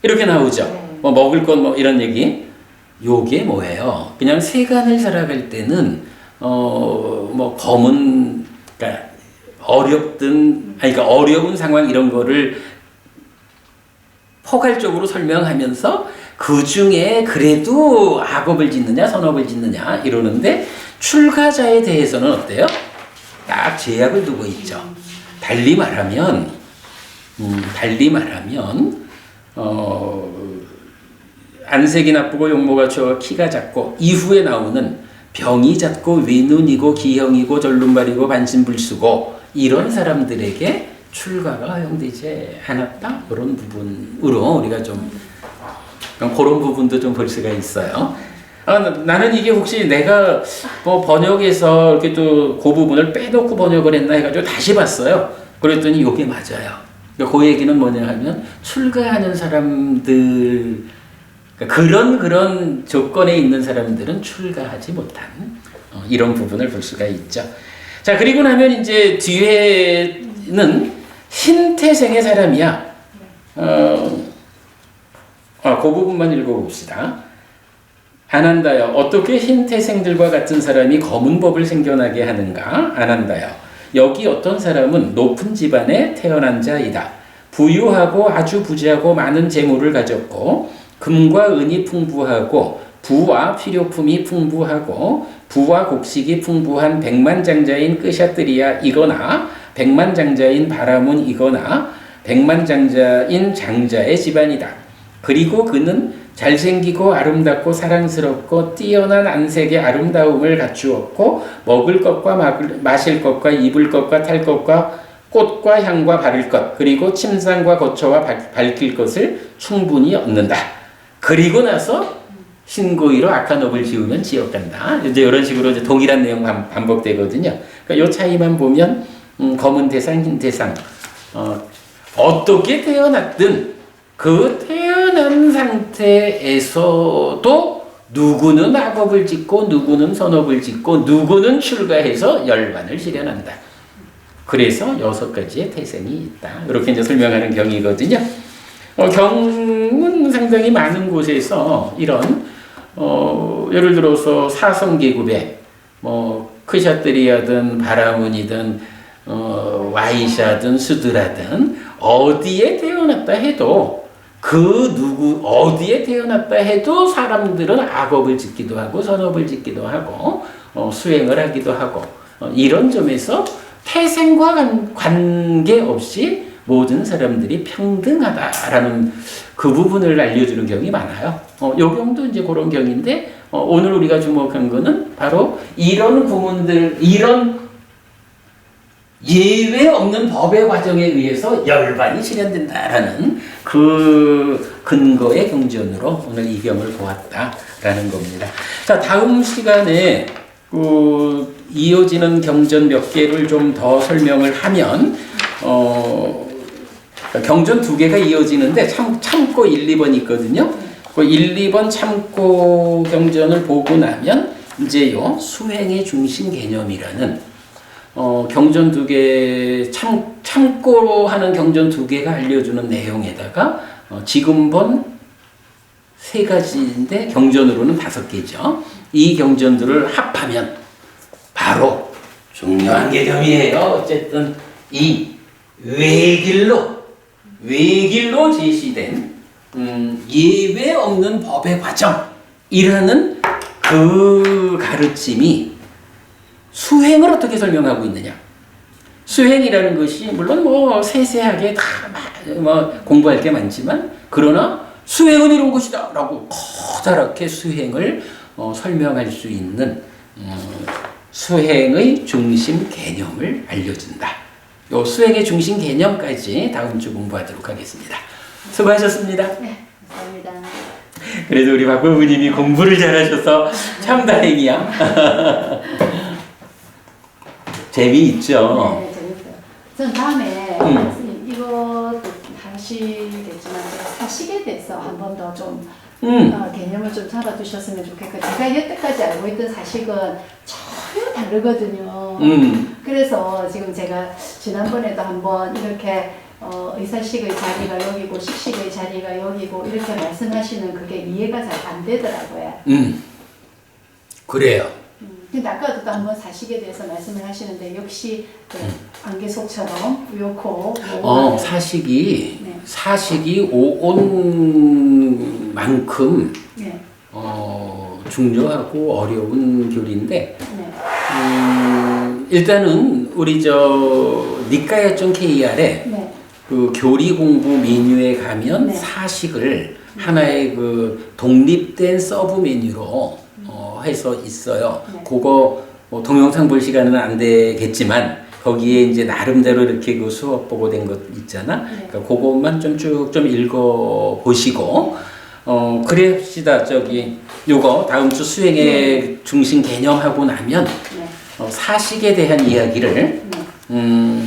이렇게 나오죠. 네. 뭐 먹을 것 뭐 이런 얘기. 요게 뭐예요? 그냥 세간을 살아갈 때는 뭐 검은, 그러니까 그러니까 어려운 상황 이런 거를 포괄적으로 설명하면서 그 중에 그래도 악업을 짓느냐 선업을 짓느냐 이러는데, 출가자에 대해서는 어때요? 딱 제약을 두고 있죠. 달리 말하면 안색이 나쁘고 용모가 추하고 키가 작고, 이후에 나오는 병이 작고 외눈이고 기형이고 절름발이고 반신불수고, 이런 사람들에게 출가가 허용되지 않았다. 그런 부분으로 우리가 좀 그런 부분도 좀 볼 수가 있어요. 나는 이게 혹시 내가 뭐 번역에서 이렇게 또 그 부분을 빼놓고 번역을 했나 해가지고 다시 봤어요. 그랬더니 이게 맞아요. 그 얘기는 뭐냐 하면, 출가하는 사람들, 그런 조건에 있는 사람들은 출가하지 못한 이런 부분을 볼 수가 있죠. 자, 그리고 나면 이제 뒤에는 흰태생의 사람이야. 그 부분만 읽어봅시다. 안 한다요. 어떻게 흰태생들과 같은 사람이 검은 법을 생겨나게 하는가? 안 한다요. 여기 어떤 사람은 높은 집안에 태어난 자이다. 부유하고 아주 부지하고 많은 재물을 가졌고, 금과 은이 풍부하고 부와 필요품이 풍부하고 부와 곡식이 풍부한 백만장자인 끄샤뜨리아이거나 백만장자인 바라문이거나 백만장자인 장자의 집안이다. 그리고 그는 잘생기고 아름답고 사랑스럽고 뛰어난 안색의 아름다움을 갖추었고, 먹을 것과 마실 것과 입을 것과 탈 것과 꽃과 향과 바를 것, 그리고 침상과 거처와 밝힐 것을 충분히 얻는다. 그리고 나서 신고의로 악한 업을 지으면 지옥 간다. 이제 이런 식으로 이제 동일한 내용 반복되거든요. 그러니까 이 차이만 보면 검은 태상, 흰 태상, 어떻게 태어났든 그 태어난 상태에서도 누구는 악업을 짓고 누구는 선업을 짓고 누구는 출가해서 열반을 실현한다. 그래서 6가지의 태생이 있다. 이렇게 이제 설명하는 경이거든요. 경은 상당히 많은 곳에서 이런 예를 들어서 사성계급에 크샤뜨리아든 바라문이든 와이샤든 수드라든 어디에 태어났다 해도 어디에 태어났다 해도 사람들은 악업을 짓기도 하고 선업을 짓기도 하고 수행을 하기도 하고, 이런 점에서 태생과 관계없이 모든 사람들이 평등하다라는 그 부분을 알려주는 경이 많아요. 요 경도 이제 그런 경인데, 오늘 우리가 주목한 거는 바로 이런 구문들, 이런 예외 없는 법의 과정에 의해서 열반이 실현된다라는 그 근거의 경전으로 오늘 이 경을 보았다라는 겁니다. 자, 다음 시간에 이어지는 경전 몇 개를 좀 더 설명을 하면, 경전 2개가 이어지는데 참고 1, 2번 있거든요. 그 1, 2번 참고 경전을 보고 나면 이제 요 수행의 중심 개념이라는 경전 두 개, 참고로 하는 경전 두 개가 알려주는 내용에다가 지금 본 세 가지인데 경전으로는 5개죠. 이 경전들을 합하면 바로 중요한 개념이에요. 어쨌든 이 외길로 제시된 예외 없는 법의 과정이라는 그 가르침이 수행을 어떻게 설명하고 있느냐. 수행이라는 것이 물론 뭐 세세하게 다 뭐 공부할 게 많지만 그러나 수행은 이런 것이다 라고 커다랗게 수행을 설명할 수 있는 수행의 중심 개념을 알려준다. 요 수행의 중심 개념까지 다음 주 공부하도록 하겠습니다. 수고하셨습니다. 네, 감사합니다. 그래도 우리 박 부부님이 공부를 잘하셔서 참 다행이야. 재미있죠? 네, 재밌어요. 전 다음에 선생님 이것도 하시겠지만 사식에 대해서 한 번 더 좀 개념을 좀 잡아주셨으면 좋겠고 제가 여태까지 알고 있던 사식은 전혀 다르거든요. 그래서 지금 제가 지난번에도 한번 이렇게 의사식의 자리가 여기고 식식의 자리가 여기고 이렇게 말씀하시는 그게 이해가 잘 안 되더라고요. 그래요. 근데 아까도 또 한번 사식에 대해서 말씀을 하시는데 역시 그 안개속처럼 요코 사식이 네. 사식이 오온만큼 네. 중요하고 어려운 교리인데 네. 일단은 우리 니까야존 KR에 네. 그 교리 공부 메뉴에 가면 네. 사식을 하나의 그 독립된 서브 메뉴로 해서 있어요. 네. 그거 동영상 볼 시간은 안 되겠지만 거기에 이제 나름대로 이렇게 그 수업 보고 된 것 있잖아. 네. 그러니까 그것만 좀 쭉 좀 읽어 보시고 그래시다 요거 다음 주 수행의 중심 개념하고 나면 네. 사식에 대한 이야기를 네.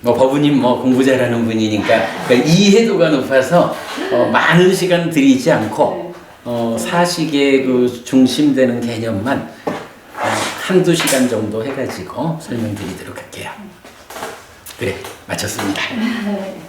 법우님 공부 잘하는 분이니까 그러니까 이해도가 높아서 많은 시간 들이지 않고 사식의 그 중심되는 개념만 한두 시간 정도 해가지고 설명드리도록 할게요. 그래, 마쳤습니다. 네.